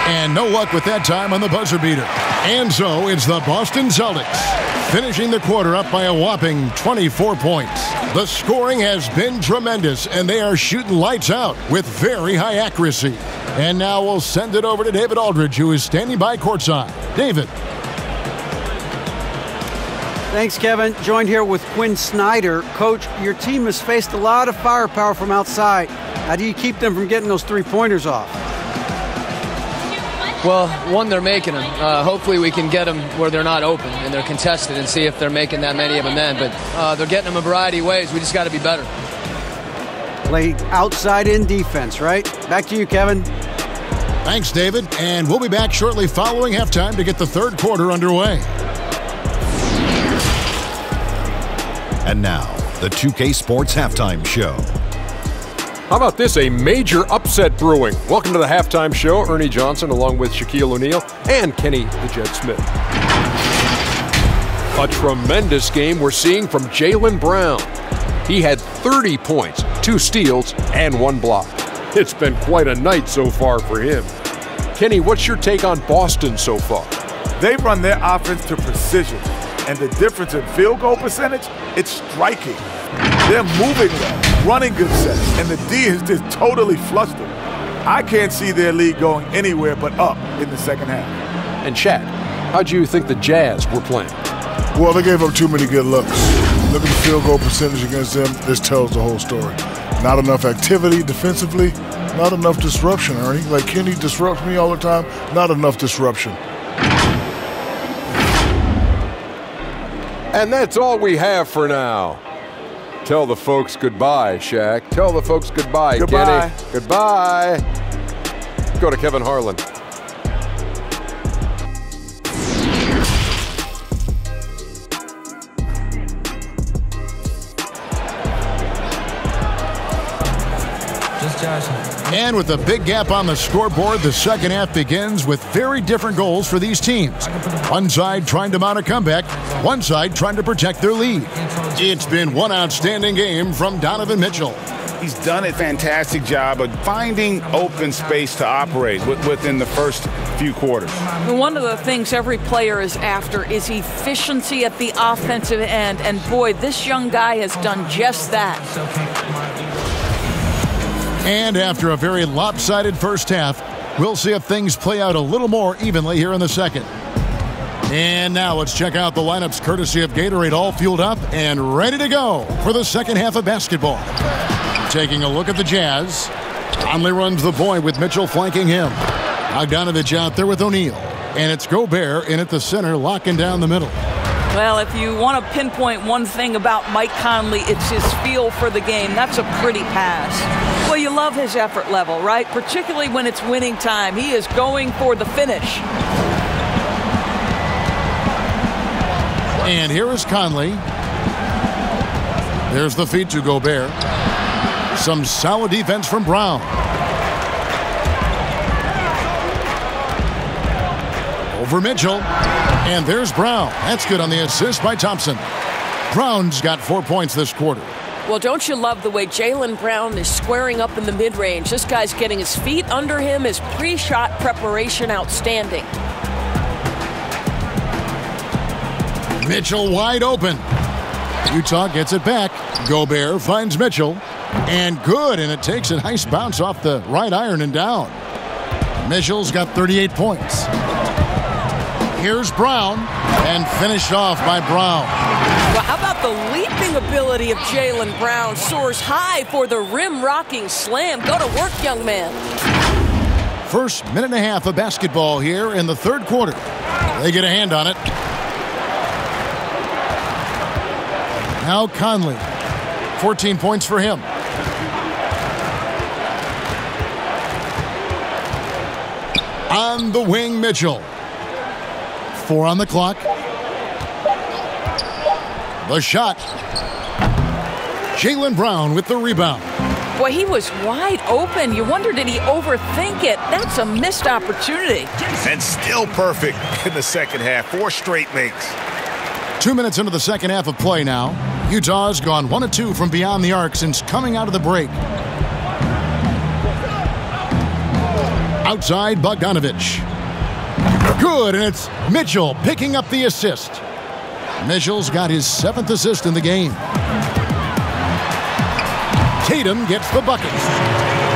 And no luck with that time on the buzzer beater. And so it's the Boston Celtics finishing the quarter up by a whopping 24 points. The scoring has been tremendous, and they are shooting lights out with very high accuracy. And now we'll send it over to David Aldridge, who is standing by courtside. David. Thanks, Kevin. Joined here with Quinn Snyder. Coach, your team has faced a lot of firepower from outside. How do you keep them from getting those three-pointers off? Well, one, they're making them. Hopefully we can get them where they're not open and they're contested and see if they're making that many of them then. But they're getting them a variety of ways. We just got to be better. Play outside-in defense, right? Back to you, Kevin. Thanks, David. And we'll be back shortly following halftime to get the third quarter underway. And now, the 2K Sports Halftime Show. How about this, a major upset brewing? Welcome to the halftime show. Ernie Johnson along with Shaquille O'Neal and Kenny the Jet Smith. A tremendous game we're seeing from Jaylen Brown. He had 30 points, 2 steals, and 1 block. It's been quite a night so far for him. Kenny, what's your take on Boston so far? They run their offense to precision, and the difference in field goal percentage, it's striking. They're moving well, running good sets, and the D is just totally flustered. I can't see their lead going anywhere but up in the second half. And Shaq, how do you think the Jazz were playing? Well, they gave up too many good looks. Look at the field goal percentage against them. This tells the whole story. Not enough activity defensively, not enough disruption, Ernie. Like Kenny disrupts me all the time, not enough disruption. And that's all we have for now. Tell the folks goodbye, Shaq. Tell the folks goodbye, Goodbye. Kenny. Goodbye. Go to Kevin Harlan. And with a big gap on the scoreboard, the second half begins with very different goals for these teams. One side trying to mount a comeback, one side trying to protect their lead. It's been one outstanding game from Donovan Mitchell. He's done a fantastic job of finding open space to operate within the first few quarters. One of the things every player is after is efficiency at the offensive end, and boy, this young guy has done just that. And after a very lopsided first half, we'll see if things play out a little more evenly here in the second. And now let's check out the lineups courtesy of Gatorade, all fueled up and ready to go for the second half of basketball. Taking a look at the Jazz. Conley runs the point with Mitchell flanking him. Bogdanovich out there with O'Neal. And it's Gobert in at the center, locking down the middle. Well, if you want to pinpoint one thing about Mike Conley, it's his feel for the game. That's a pretty pass. Well, you love his effort level, right? Particularly when it's winning time. He is going for the finish. And here is Conley. There's the feed to Gobert. Some solid defense from Brown. Over Mitchell. And there's Brown. That's good on the assist by Thompson. Brown's got 4 points this quarter. Well, don't you love the way Jaylen Brown is squaring up in the mid-range? This guy's getting his feet under him, his pre-shot preparation outstanding. Mitchell wide open. Utah gets it back. Gobert finds Mitchell. And good, and it takes a nice bounce off the right iron and down. Mitchell's got 38 points. Here's Brown, and finished off by Brown. Well, how about the leaping ability of Jaylen Brown? Soars high for the rim-rocking slam. Go to work, young man. First minute and a half of basketball here in the third quarter. They get a hand on it. Now Conley. 14 points for him. On the wing, Mitchell. 4 on the clock. The shot. Jaylen Brown with the rebound. Boy, he was wide open. You wonder, did he overthink it? That's a missed opportunity. And still perfect in the second half. 4 straight makes. 2 minutes into the second half of play now. Utah's gone 1 of 2 from beyond the arc since coming out of the break. Outside, Bogdanovich. Good, and it's Mitchell picking up the assist. Mitchell's got his 7th assist in the game. Tatum gets the buckets.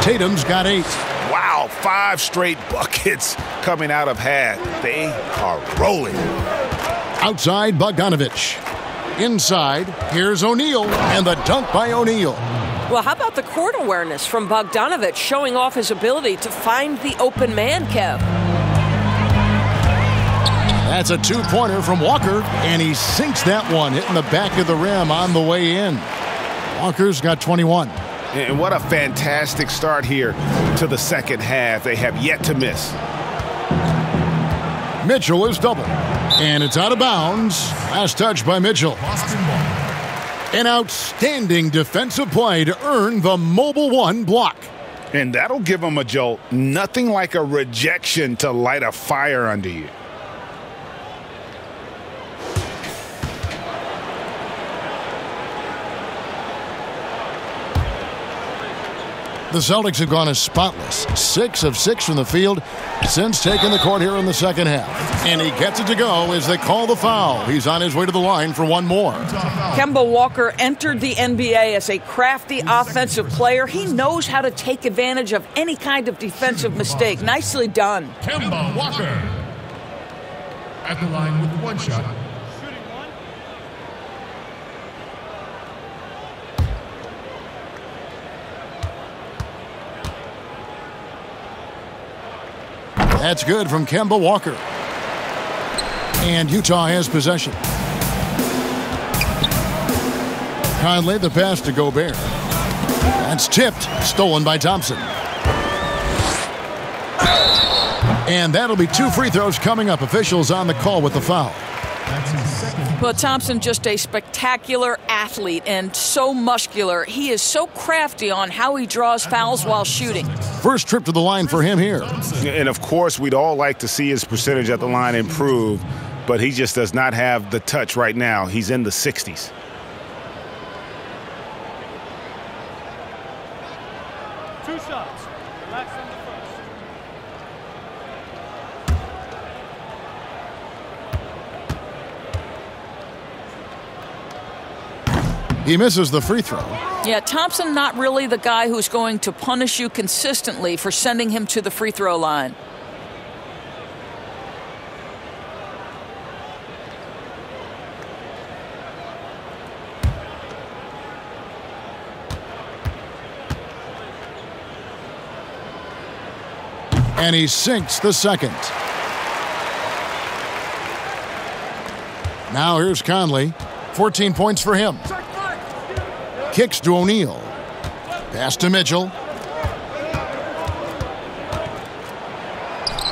Tatum's got 8. Wow, 5 straight buckets coming out of half. They are rolling. Outside, Bogdanovich. Inside, here's O'Neal, and the dunk by O'Neal. Well, how about the court awareness from Bogdanovich, showing off his ability to find the open man, Kev? That's a 2-pointer from Walker, and he sinks that one, hitting the back of the rim on the way in. Walker's got 21. And what a fantastic start here to the second half. They have yet to miss. Mitchell is doubled, and it's out of bounds. Last touch by Mitchell. An outstanding defensive play to earn the Mobile One block. And that'll give him a jolt. Nothing like a rejection to light a fire under you. The Celtics have gone as spotless, 6 of 6 from the field since taking the court here in the second half. And he gets it to go as they call the foul. He's on his way to the line for one more. Kemba Walker entered the NBA as a crafty offensive player. He knows how to take advantage of any kind of defensive mistake. Nicely done. Kemba Walker at the line with one shot. That's good from Kemba Walker. And Utah has possession. Conley, the pass to Gobert. That's tipped, stolen by Thompson. And that'll be 2 free throws coming up. Officials on the call with the foul. Well, Thompson, just a spectacular athlete and so muscular. He is so crafty on how he draws fouls while shooting. First trip to the line for him here. And, of course, we'd all like to see his percentage at the line improve, but he just does not have the touch right now. He's in the 60s. Two shots. Relax on the first. He misses the free throw. Yeah, Thompson not really the guy who's going to punish you consistently for sending him to the free throw line. And he sinks the second. Now here's Conley. 14 points for him. Kicks to O'Neal. Pass to Mitchell.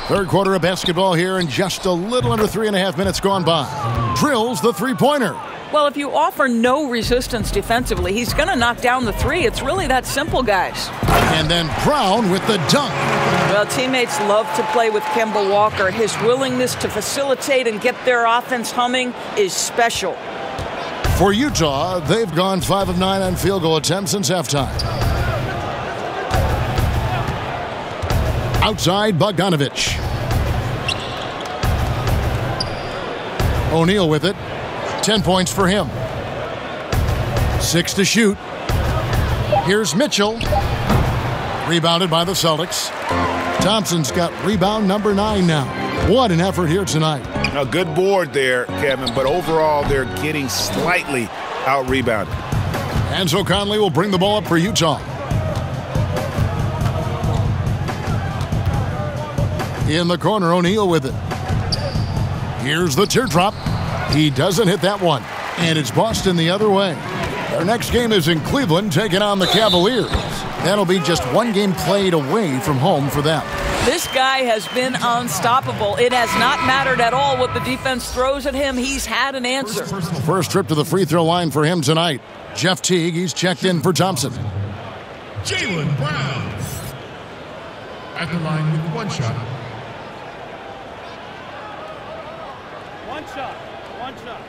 Third quarter of basketball here, and just a little under 3.5 minutes gone by. Drills the three-pointer. Well, if you offer no resistance defensively, he's going to knock down the three. It's really that simple, guys. And then Brown with the dunk. Well, teammates love to play with Kemba Walker. His willingness to facilitate and get their offense humming is special. For Utah, they've gone 5 of 9 on field goal attempts since halftime. Outside, Bogdanovich. O'Neal with it. 10 points for him. 6 to shoot. Here's Mitchell. Rebounded by the Celtics. Thompson's got rebound number 9 now. What an effort here tonight. A good board there, Kevin, but overall they're getting slightly out-rebounded. And so Conley will bring the ball up for Utah. In the corner, O'Neal with it. Here's the teardrop. He doesn't hit that one. And it's Boston the other way. Their next game is in Cleveland, taking on the Cavaliers. That'll be just one game played away from home for them. This guy has been unstoppable. It has not mattered at all what the defense throws at him. He's had an answer. First trip to the free throw line for him tonight. Jeff Teague, he's checked in for Thompson. Jaylen Brown at the line with one shot. One shot. One shot.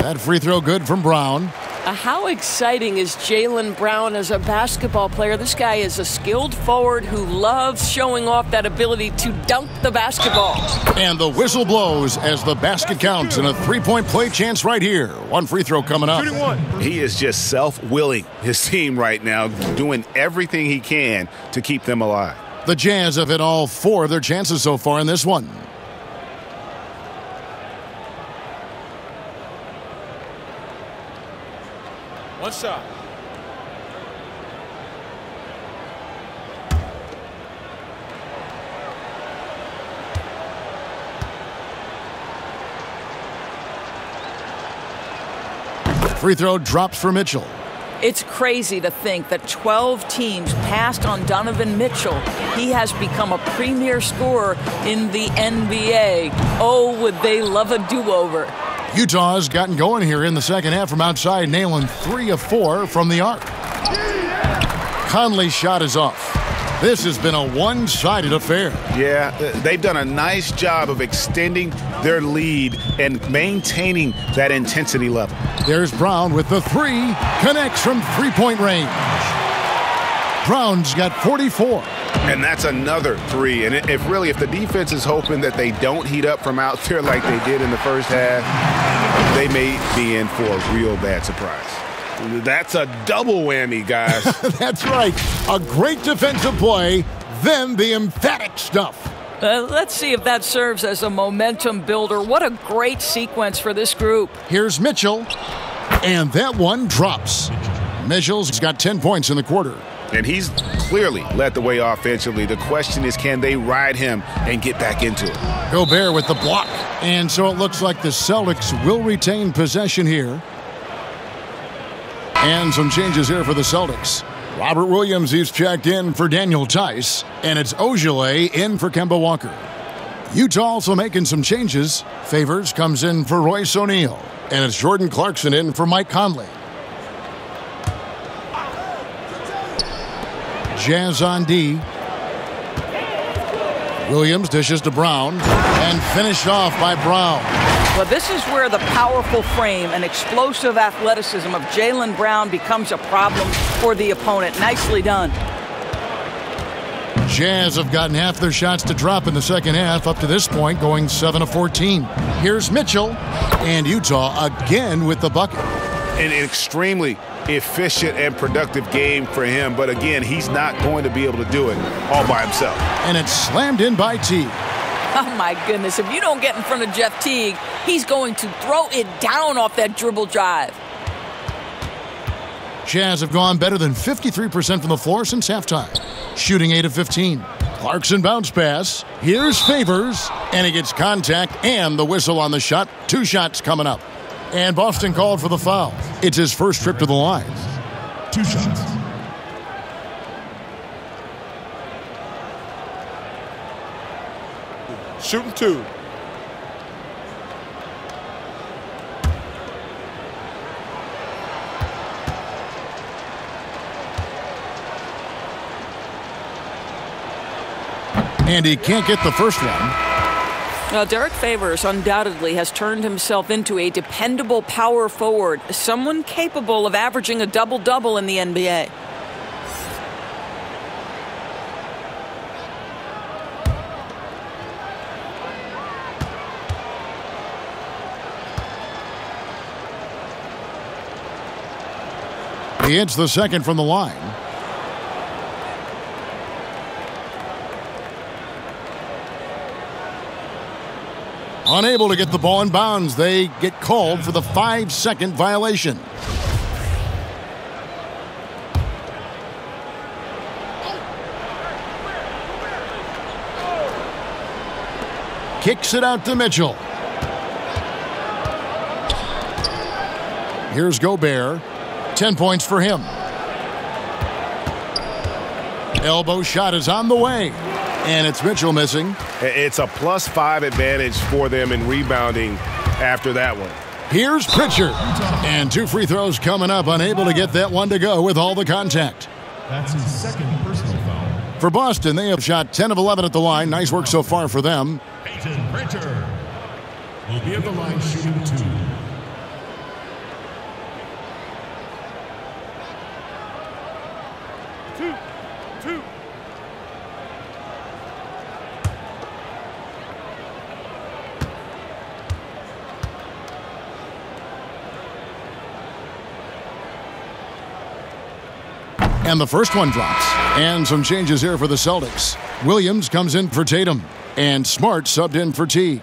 That free throw good from Brown. How exciting is Jaylen Brown as a basketball player? This guy is a skilled forward who loves showing off that ability to dunk the basketball. And the whistle blows as the basket counts and a three-point play chance right here. One free throw coming up. He is just self-willing his team right now, doing everything he can to keep them alive. The Jazz have hit all 4 of their chances so far in this one. One shot. Free throw drops for Mitchell. It's crazy to think that 12 teams passed on Donovan Mitchell. He has become a premier scorer in the NBA. Oh, would they love a do-over. Utah's gotten going here in the second half from outside, nailing 3 of 4 from the arc. Conley's shot is off. This has been a one-sided affair. Yeah, they've done a nice job of extending their lead and maintaining that intensity level. There's Brown with the 3, connects from three-point range. Brown's got 44. And that's another 3. And if the defense is hoping that they don't heat up from out there like they did in the first half, they may be in for a real bad surprise. That's a double whammy, guys. That's right. A great defensive play, then the emphatic stuff. Let's see if that serves as a momentum builder. What a great sequence for this group. Here's Mitchell, and that one drops. Mitchell's got 10 points in the quarter. And he's clearly led the way offensively. The question is, can they ride him and get back into it? Gobert with the block. And so it looks like the Celtics will retain possession here. And some changes here for the Celtics. Robert Williams, he's checked in for Daniel Tice. And it's Ojale in for Kemba Walker. Utah also making some changes. Favors comes in for Royce O'Neal. And it's Jordan Clarkson in for Mike Conley. Jazz on D. Williams dishes to Brown. And finished off by Brown. Well, this is where the powerful frame and explosive athleticism of Jaylen Brown becomes a problem for the opponent. Nicely done. Jazz have gotten half their shots to drop in the second half up to this point, going 7 of 14. Here's Mitchell, and Utah again with the bucket. An extremely efficient and productive game for him, but again, he's not going to be able to do it all by himself. And it's slammed in by Teague. Oh, my goodness. If you don't get in front of Jeff Teague, he's going to throw it down off that dribble drive. Jazz have gone better than 53% from the floor since halftime, shooting 8 of 15. Clarkson bounce pass. Here's Favors, and he gets contact and the whistle on the shot. 2 shots coming up. And Boston called for the foul. It's his first trip to the line. 2 shots. Shooting 2. And he can't get the first one. Now, Derek Favors undoubtedly has turned himself into a dependable power forward, someone capable of averaging a double-double in the NBA. He hits the second from the line. Unable to get the ball in bounds. They get called for the 5-second violation. Kicks it out to Mitchell. Here's Gobert. 10 points for him. Elbow shot is on the way. And it's Mitchell missing. It's a +5 advantage for them in rebounding after that one. Here's Pritchard. And 2 free throws coming up. Unable to get that one to go with all the contact. That's his second personal foul. For Boston, they have shot 10 of 11 at the line. Nice work so far for them. Peyton Pritchard will be at the line shooting 2. And the first one drops. And some changes here for the Celtics. Williams comes in for Tatum. And Smart subbed in for Teague.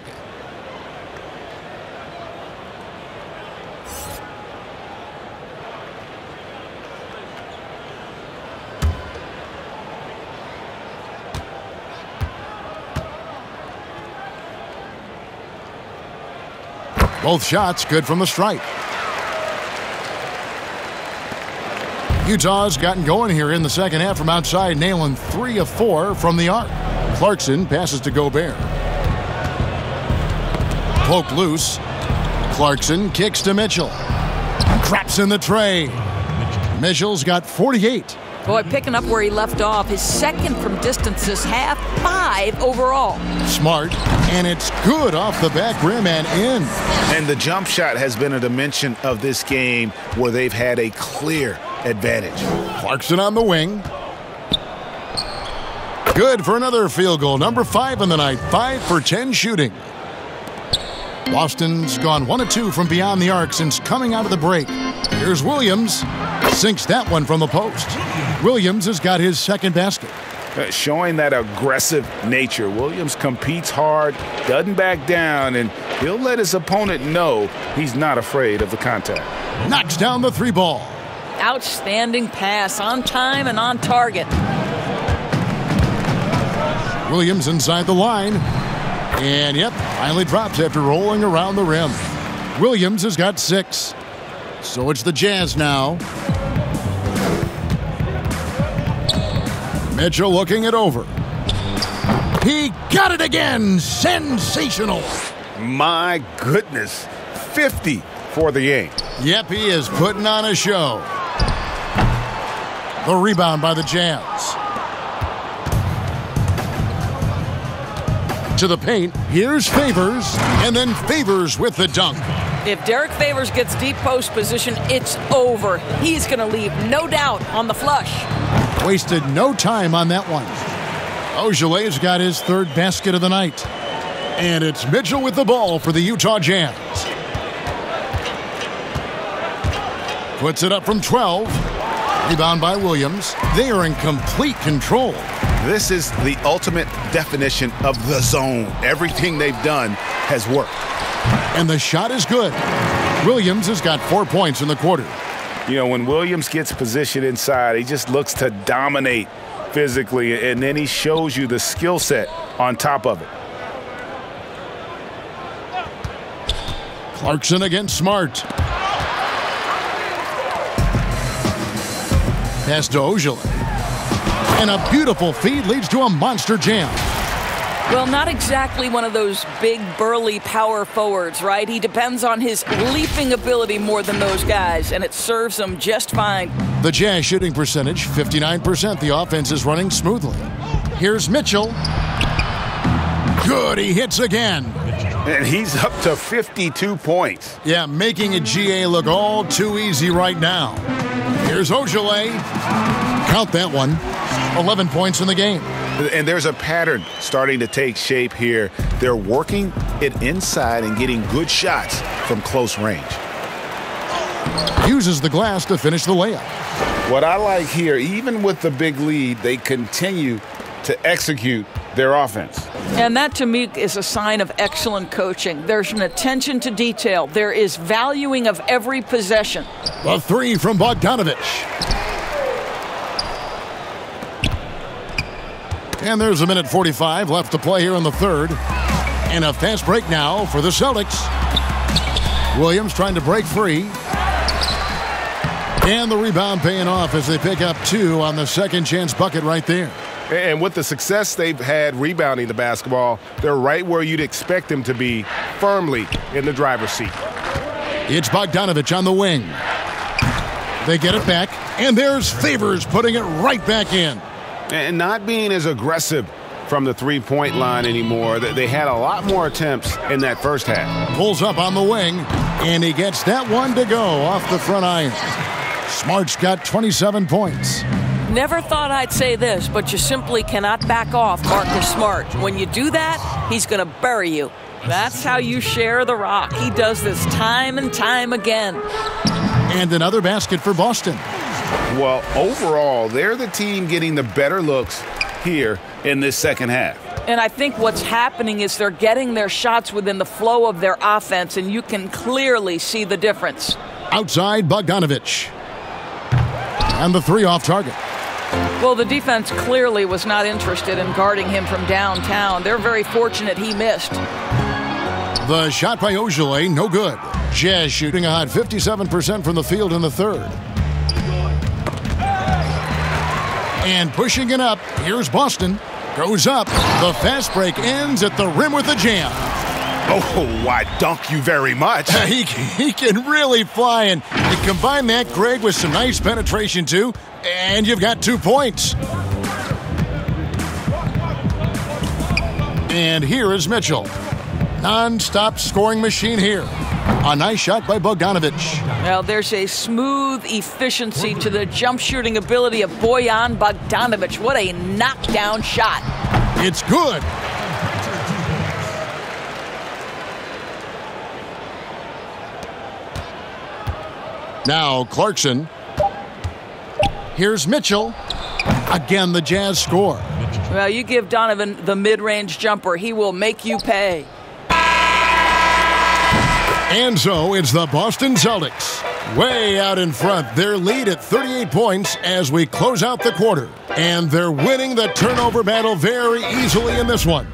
Both shots good from the stripe. Utah's gotten going here in the second half from outside, nailing 3 of 4 from the arc. Clarkson passes to Gobert. Poked loose. Clarkson kicks to Mitchell. Traps in the tray. Mitchell's got 48. Boy, picking up where he left off. His second from distance this half, 5 overall. Smart, and it's good off the back rim and in. And the jump shot has been a dimension of this game where they've had a clear advantage. Clarkson on the wing. Good for another field goal. Number 5 in the night. 5 for 10 shooting. Boston's gone 1 of 2 from beyond the arc since coming out of the break. Here's Williams. Sinks that one from the post. Williams has got his second basket. Showing that aggressive nature. Williams competes hard, doesn't back down, and he'll let his opponent know he's not afraid of the contact. Knocks down the 3 ball. Outstanding pass, on time and on target. Williams inside the line. And, yep, finally drops after rolling around the rim. Williams has got 6. So it's the Jazz now. Mitchell looking it over. He got it again. Sensational. My goodness. 50 for the game. Yep, he is putting on a show. The rebound by the Jazz. To the paint. Here's Favors. And then Favors with the dunk. If Derek Favors gets deep post position, it's over. He's going to leave, no doubt, on the flush. Wasted no time on that one. Ojelay's got his 3rd basket of the night. And it's Mitchell with the ball for the Utah Jazz. Puts it up from 12. Rebound by Williams. They are in complete control. This is the ultimate definition of the zone. Everything they've done has worked. And the shot is good. Williams has got 4 points in the quarter. You know, when Williams gets positioned inside, he just looks to dominate physically, and then he shows you the skill set on top of it. Clarkson against Smart. Pass to Ojeley. And a beautiful feed leads to a monster jam. Well, not exactly one of those big, burly power forwards, right? He depends on his leaping ability more than those guys, and it serves him just fine. The Jazz shooting percentage, 59%. The offense is running smoothly. Here's Mitchell. Good, he hits again. And he's up to 52 points. Yeah, making a GA look all too easy right now. Here's Ojeley. Count that one. 11 points in the game. And there's a pattern starting to take shape here. They're working it inside and getting good shots from close range. Uses the glass to finish the layup. What I like here, even with the big lead, they continue to execute their offense. And that, to me, is a sign of excellent coaching. There's an attention to detail. There is valuing of every possession. The 3 from Bogdanovich. And there's a minute 45 left to play here in the 3rd. And a fast break now for the Celtics. Williams trying to break free. And the rebound paying off as they pick up 2 on the second chance bucket right there. And with the success they've had rebounding the basketball, they're right where you'd expect them to be, firmly in the driver's seat. It's Bogdanovich on the wing. They get it back, and there's Favors putting it right back in. And not being as aggressive from the three-point line anymore. They had a lot more attempts in that first half. Pulls up on the wing, and he gets that one to go off the front iron. Smart's got 27 points. Never thought I'd say this, but you simply cannot back off Marcus Smart. When you do that, he's going to bury you. That's how you share the rock. He does this time and time again. And another basket for Boston. Well, overall, they're the team getting the better looks here in this second half. And I think what's happening is they're getting their shots within the flow of their offense, and you can clearly see the difference. Outside, Bogdanovich. And the 3 off target. Well, the defense clearly was not interested in guarding him from downtown. They're very fortunate he missed. The shot by Ojeley, no good. Jazz shooting a hot 57% from the field in the 3rd. And pushing it up, here's Boston. Goes up. The fast break ends at the rim with a jam. Oh, I dunk you very much. He can really fly, and you combine that, Greg, with some nice penetration, too, and you've got 2 points. And here is Mitchell. Non-stop scoring machine here. A nice shot by Bogdanovich. Well, there's a smooth efficiency to the jump shooting ability of Bojan Bogdanovich. What a knockdown shot. It's good. Now Clarkson. Here's Mitchell. Again, the Jazz score. Well, you give Donovan the mid-range jumper, he will make you pay. And so it's the Boston Celtics way out in front. Their lead at 38 points as we close out the quarter. And they're winning the turnover battle very easily in this one.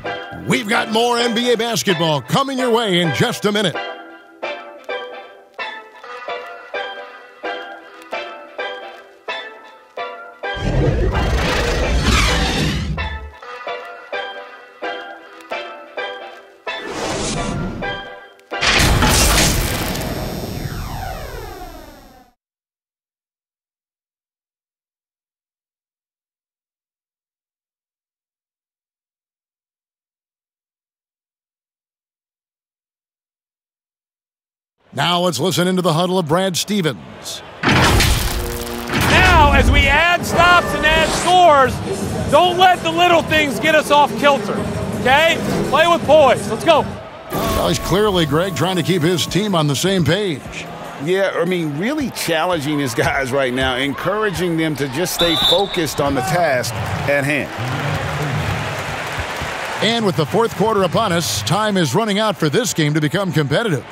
We've got more NBA basketball coming your way in just a minute. Now let's listen into the huddle of Brad Stevens. Now, as we add stops and add scores, don't let the little things get us off kilter, okay? Play with poise. Let's go. Well, he's clearly, Greg, trying to keep his team on the same page. Yeah, I mean, really challenging his guys right now, encouraging them to just stay focused on the task at hand. And with the fourth quarter upon us, time is running out for this game to become competitive.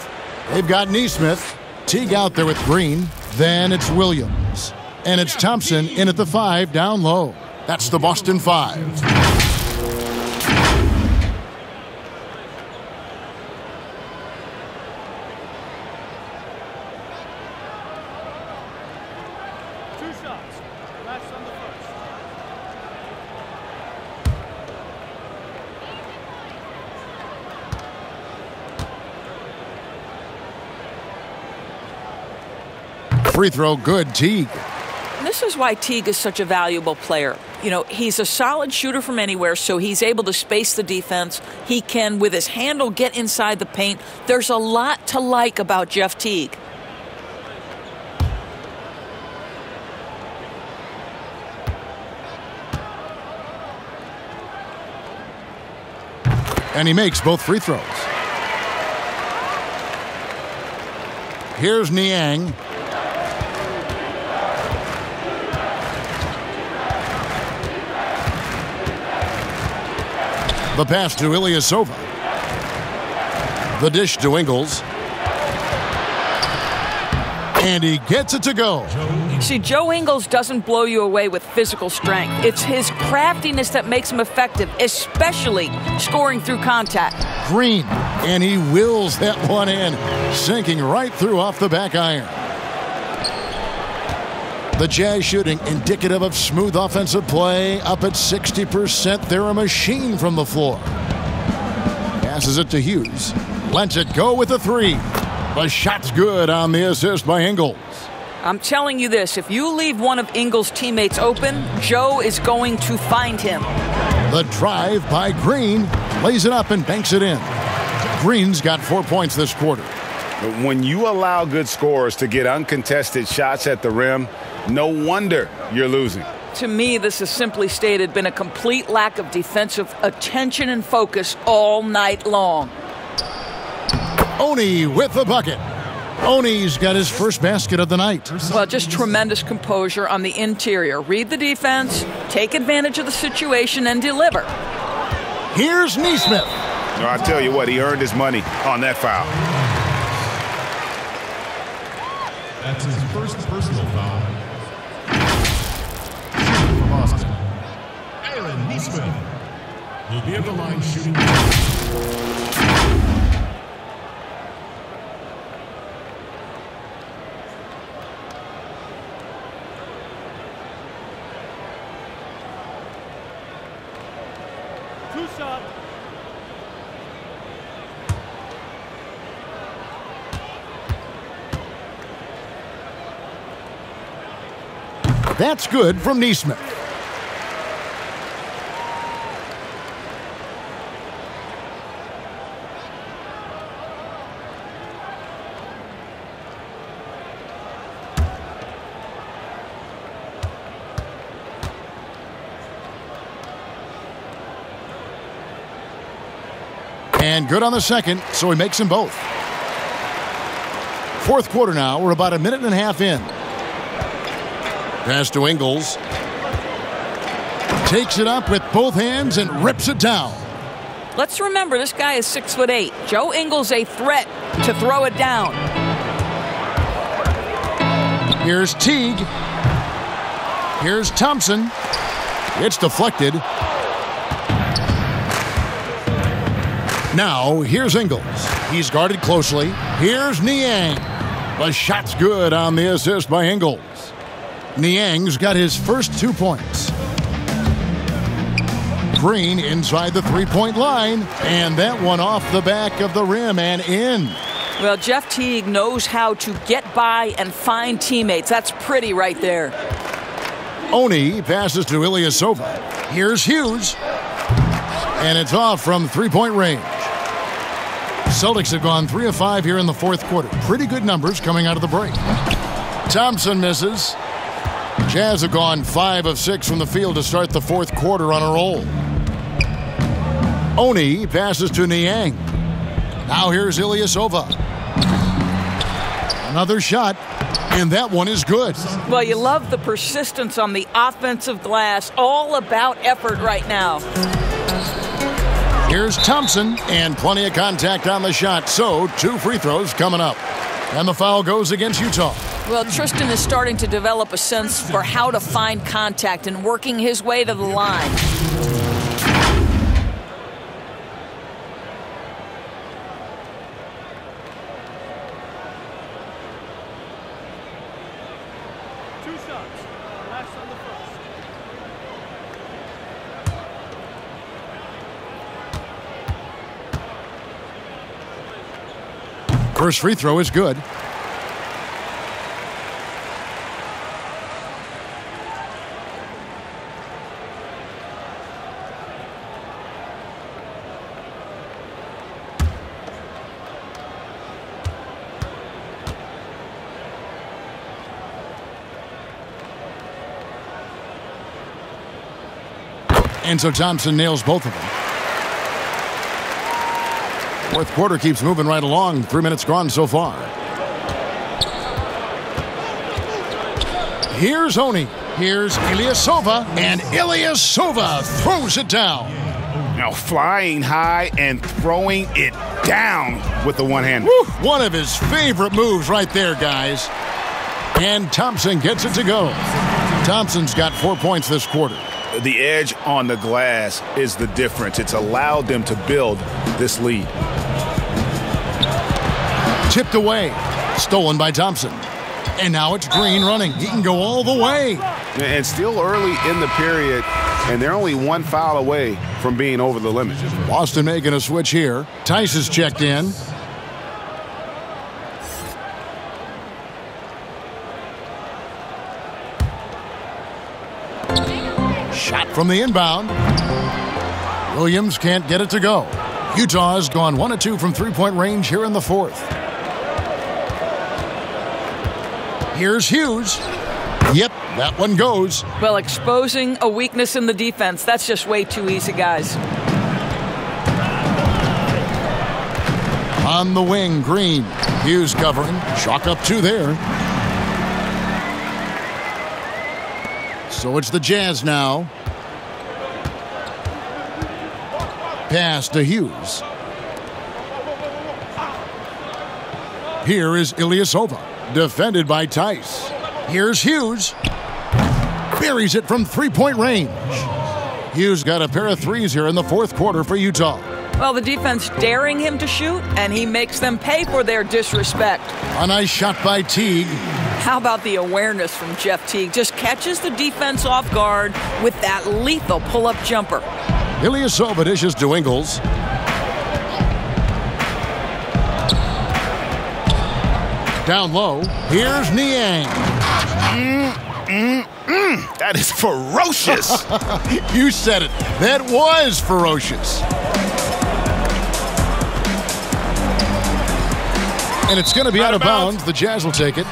They've got Nesmith, Teague out there with Green. Then it's Williams. And it's Thompson in at the 5 down low. That's the Boston 5. Free throw, good, Teague. This is why Teague is such a valuable player. You know, he's a solid shooter from anywhere, so he's able to space the defense. He can, with his handle, get inside the paint. There's a lot to like about Jeff Teague. And he makes both free throws. Here's Niang. The pass to Ilyasova. The dish to Ingles. And he gets it to go. See, Joe Ingles doesn't blow you away with physical strength. It's his craftiness that makes him effective, especially scoring through contact. Green, and he wills that one in, sinking right through off the back iron. The Jazz shooting indicative of smooth offensive play, up at 60%. They're a machine from the floor. Passes it to Hughes. Lets it go with a 3. The shot's good on the assist by Ingles. I'm telling you this, if you leave one of Ingles' teammates open, Joe is going to find him. The drive by Green, lays it up and banks it in. Green's got 4 points this quarter. When you allow good scorers to get uncontested shots at the rim, no wonder you're losing. To me, this has simply stated been a complete lack of defensive attention and focus all night long. Oni with the bucket. Oni's got his first basket of the night. Well, just tremendous composure on the interior. Read the defense, take advantage of the situation, and deliver. Here's Nesmith. I tell you what, he earned his money on that foul. That's his first personal foul. Shooting for Boston, Aaron Nesmith will be at the line shooting. 2 shots. That's good from Neesmith. And good on the second, so he makes them both. Fourth quarter now. We're about a minute and a half in. Pass to Ingles. Takes it up with both hands and rips it down. Let's remember, this guy is 6'8". Joe Ingles a threat to throw it down. Here's Teague. Here's Thompson. It's deflected. Now, here's Ingles. He's guarded closely. Here's Niang. The shot's good on the assist by Ingles. Niang's got his first 2 points. Green inside the three-point line, and that one off the back of the rim and in. Well, Jeff Teague knows how to get by and find teammates. That's pretty right there. Oni passes to Ilyasova. Here's Hughes. And it's off from three-point range. Celtics have gone 3 of 5 here in the fourth quarter. Pretty good numbers coming out of the break. Thompson misses. Jazz have gone 5 of 6 from the field to start the fourth quarter on a roll. Oni passes to Niang. Now here's Ilyasova. Another shot, and that one is good. Well, you love the persistence on the offensive glass. All about effort right now. Here's Thompson, and plenty of contact on the shot, so 2 free throws coming up. And the foul goes against Utah. Well, Tristan is starting to develop a sense for how to find contact and working his way to the line. First free throw is good. And so Thompson nails both of them. Fourth quarter keeps moving right along. 3 minutes gone so far. Here's Oni. Here's Ilyasova. And Ilyasova throws it down. Now flying high and throwing it down with the one-hander. One of his favorite moves right there, guys. And Thompson gets it to go. Thompson's got 4 points this quarter. The edge on the glass is the difference. It's allowed them to build this lead. Tipped away. Stolen by Thompson. And now it's Green running. He can go all the way. And still early in the period, and they're only 1 foul away from being over the limit. Boston making a switch here. Tice is checked in. Shot from the inbound. Williams can't get it to go. Utah has gone 1 of 2 from three-point range here in the fourth. Here's Hughes. Yep, that one goes. Well, exposing a weakness in the defense, that's just way too easy, guys. On the wing, Green. Hughes covering. Chalk up 2 there. So it's the Jazz now. Pass to Hughes. Here is Ilyasova. Defended by Tice. Here's Hughes. Buries it from three-point range. Hughes got a pair of threes here in the fourth quarter for Utah. Well, the defense daring him to shoot, and he makes them pay for their disrespect. A nice shot by Teague. How about the awareness from Jeff Teague? Just catches the defense off guard with that lethal pull-up jumper. Ilyasova dishes to Ingles. Down low, here's Niang. That is ferocious. You said it. That was ferocious. And it's going to be out of bounds. The Jazz will take it.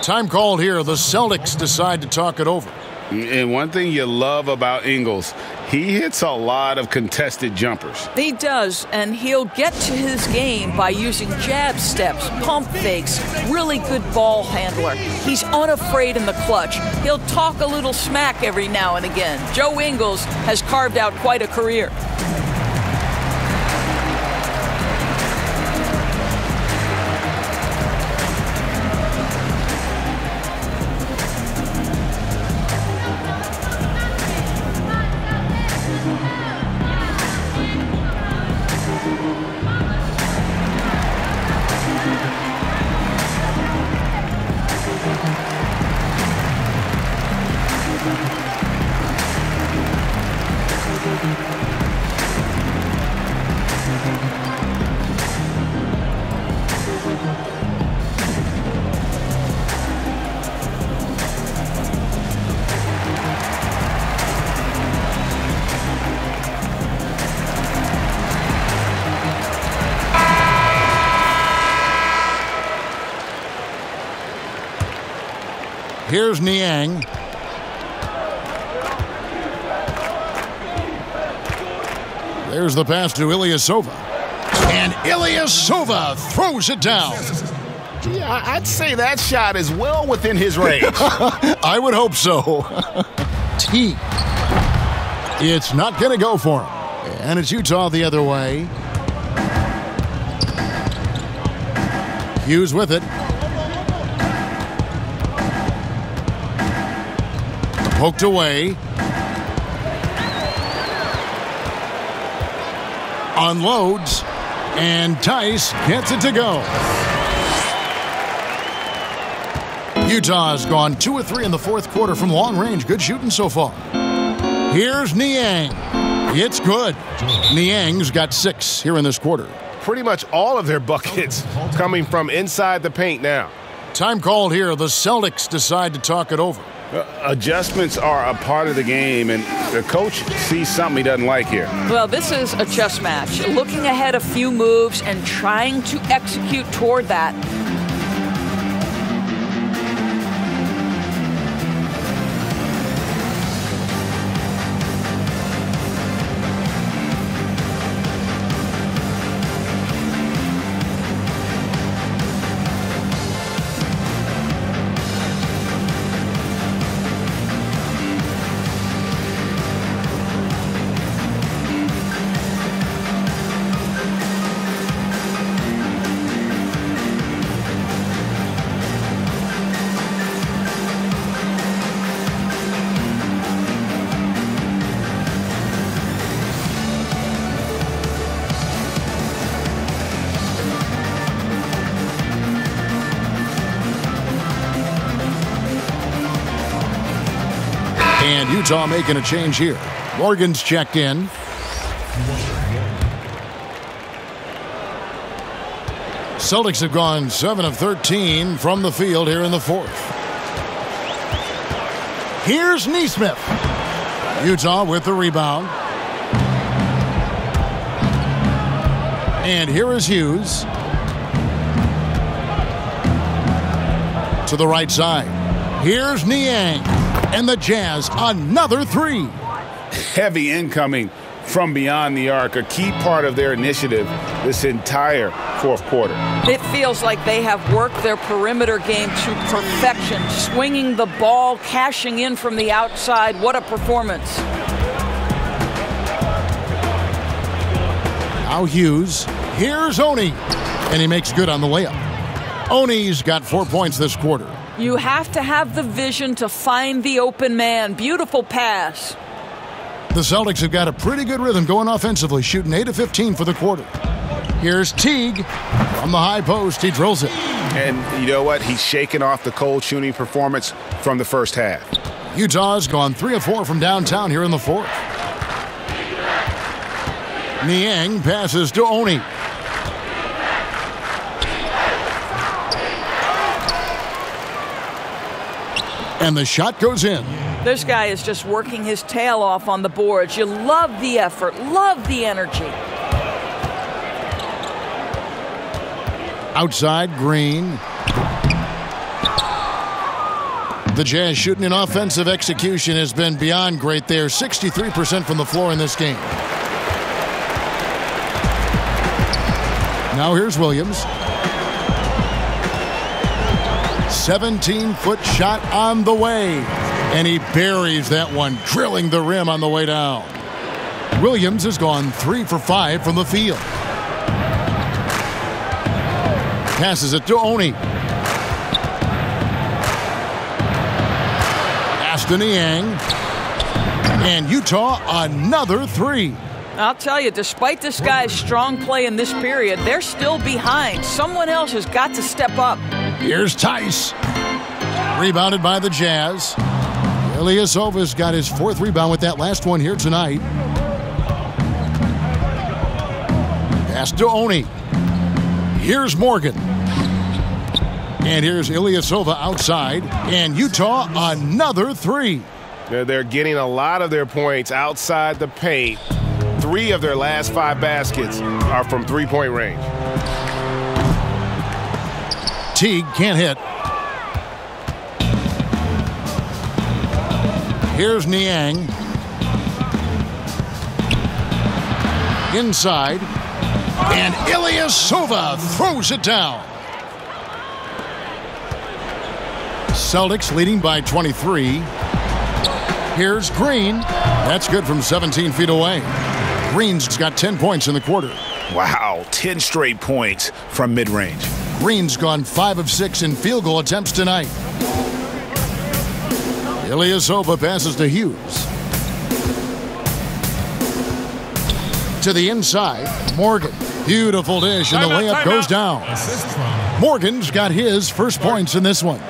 Time called here. The Celtics decide to talk it over. And one thing you love about Ingles, he hits a lot of contested jumpers. He does, and he'll get to his game by using jab steps, pump fakes, really good ball handler. He's unafraid in the clutch. He'll talk a little smack every now and again. Joe Ingles has carved out quite a career. Here's Niang. There's the pass to Ilyasova. And Ilyasova throws it down. Yeah, I'd say that shot is well within his range. I would hope so. T. It's not going to go for him. And it's Utah the other way. Hughes with it. Poked away. Unloads. And Tice gets it to go. Utah's gone 2 of 3 in the fourth quarter from long range. Good shooting so far. Here's Niang. It's good. Niang's got 6 here in this quarter. Pretty much all of their buckets coming from inside the paint now. Time called here. The Celtics decide to talk it over. Adjustments are a part of the game, and the coach sees something he doesn't like here. Well, this is a chess match. Looking ahead a few moves and trying to execute toward that. And Utah making a change here. Morgan's checked in. Celtics have gone 7 of 13 from the field here in the fourth. Here's Nesmith. Utah with the rebound. And here is Hughes. To the right side. Here's Niang. And the Jazz, another 3. Heavy incoming from beyond the arc, a key part of their initiative this entire fourth quarter. It feels like they have worked their perimeter game to perfection, swinging the ball, cashing in from the outside. What a performance. Now Hughes. Here's Oni. And he makes good on the layup. Oni's got 4 points this quarter. You have to have the vision to find the open man. Beautiful pass. The Celtics have got a pretty good rhythm going offensively, shooting 8 of 15 for the quarter. Here's Teague from the high post. He drills it. And you know what? He's shaking off the cold shooting performance from the first half. Utah's gone 3 of 4 from downtown here in the fourth. Niang passes to Oni. And the shot goes in. This guy is just working his tail off on the boards. You love the effort, love the energy. Outside, Green. The Jazz shooting in offensive execution has been beyond great there. 63% from the floor in this game. Now here's Williams. 17-foot shot on the way. And he buries that one, drilling the rim on the way down. Williams has gone 3 for 5 from the field. Passes it to Oni. To Niang. And Utah another 3. I'll tell you, despite this guy's strong play in this period, they're still behind. Someone else has got to step up. Here's Tice. Rebounded by the Jazz. Ilyasova's got his 4th rebound with that last one here tonight. Pass to Oni. Here's Morgan. And here's Ilyasova outside. And Utah another 3. They're getting a lot of their points outside the paint. 3 of their last 5 baskets are from three-point range. Teague can't hit. Here's Niang. Inside. And Ilyasova throws it down. Celtics leading by 23. Here's Green. That's good from 17 feet away. Green's got 10 points in the quarter. Wow, 10 straight points from mid-range. Green's gone 5 of 6 in field goal attempts tonight. Ilyasova passes to Hughes. To the inside, Morgan. Beautiful dish, and the layup goes down. Morgan's got his first points in this one.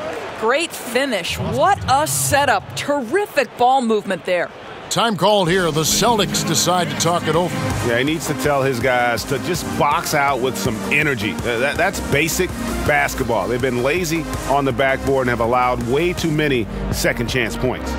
Great finish. What a setup. Terrific ball movement there. Time called here. The Celtics decide to talk it over. Yeah, he needs to tell his guys to just box out with some energy. That's basic basketball. They've been lazy on the backboard and have allowed way too many second chance points.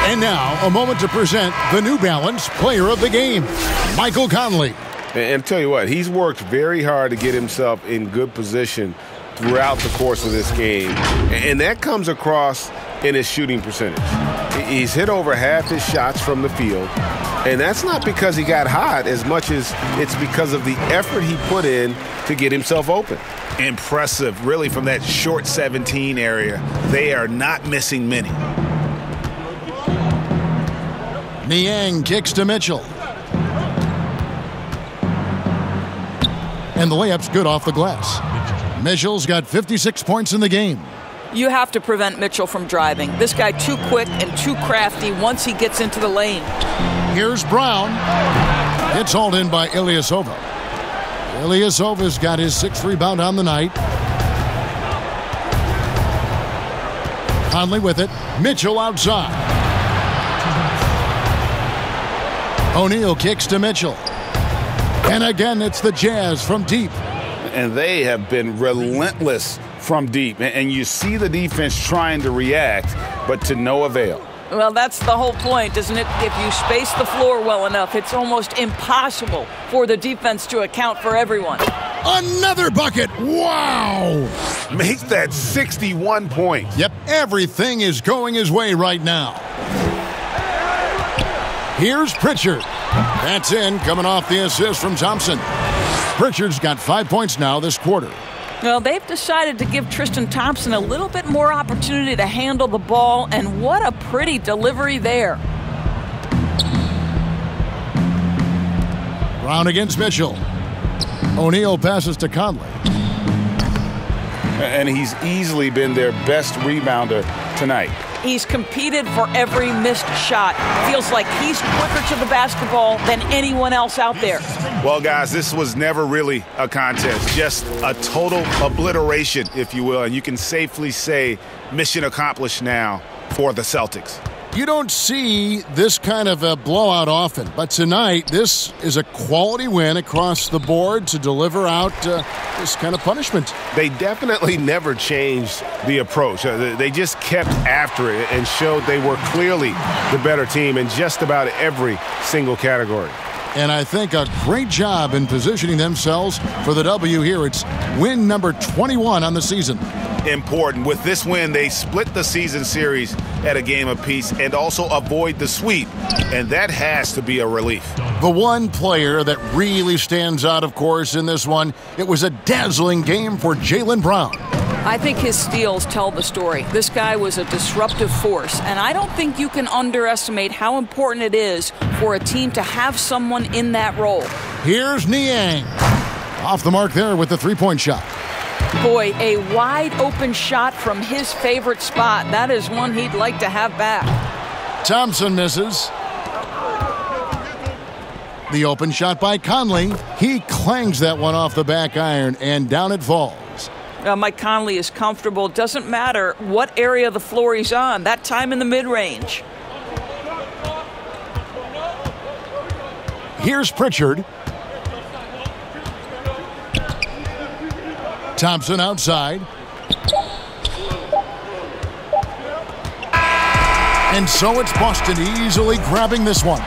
And now, a moment to present the New Balance Player of the Game, Michael Conley. And tell you what, he's worked very hard to get himself in good position throughout the course of this game. And that comes across in his shooting percentage. He's hit over half his shots from the field. And that's not because he got hot as much as it's because of the effort he put in to get himself open. Impressive, really, from that short 17 area. They are not missing many. Niang kicks to Mitchell. And the layup's good off the glass. Mitchell's got 56 points in the game. You have to prevent Mitchell from driving. This guy too quick and too crafty once he gets into the lane. Here's Brown. It's hauled in by Ilyasova. Ilyasova's got his 6th rebound on the night. Conley with it. Mitchell outside. O'Neal kicks to Mitchell. And again, it's the Jazz from deep. And they have been relentless from deep. And you see the defense trying to react, but to no avail. Well, that's the whole point, isn't it? If you space the floor well enough, it's almost impossible for the defense to account for everyone. Another bucket. Wow. Makes that 61 points. Yep, everything is going his way right now. Here's Pritchard. That's in, coming off the assist from Thompson. Pritchard's got 5 points now this quarter. Well, they've decided to give Tristan Thompson a little bit more opportunity to handle the ball, and what a pretty delivery there. Brown against Mitchell. O'Neal passes to Conley. And he's easily been their best rebounder tonight. He's competed for every missed shot. Feels like he's quicker to the basketball than anyone else out there. Well, guys, this was never really a contest, just a total obliteration, if you will. And you can safely say mission accomplished now for the Celtics. You don't see this kind of a blowout often, but tonight this is a quality win across the board to deliver out this kind of punishment. They definitely never changed the approach. They just kept after it and showed they were clearly the better team in just about every single category. And I think a great job in positioning themselves for the W here. It's win number 21 on the season. Important. With this win, they split the season series at a game apiece and also avoid the sweep, and that has to be a relief. The one player that really stands out, of course, in this one, it was a dazzling game for Jaylen Brown. I think his steals tell the story. This guy was a disruptive force, and I don't think you can underestimate how important it is for a team to have someone in that role. Here's Niang. Off the mark there with the three-point shot. Boy, a wide-open shot from his favorite spot. That is one he'd like to have back. Thompson misses. The open shot by Conley. He clangs that one off the back iron, and down it falls. Mike Conley is comfortable. Doesn't matter what area of the floor he's on. That time in the mid-range. Here's Pritchard. Thompson outside. And so it's Boston easily grabbing this one.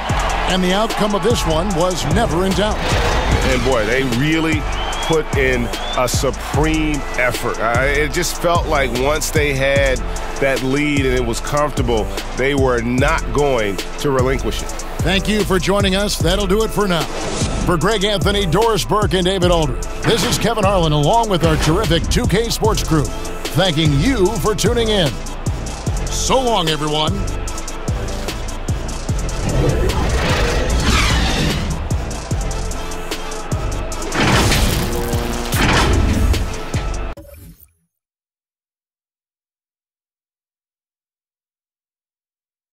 And the outcome of this one was never in doubt. And boy, they really put in a supreme effort. It just felt like once they had that lead and it was comfortable, they were not going to relinquish it. Thank you for joining us. That'll do it for now. For Greg Anthony, Doris Burke, and David Aldridge, this is Kevin Harlan along with our terrific 2K Sports crew, thanking you for tuning in. So long, everyone.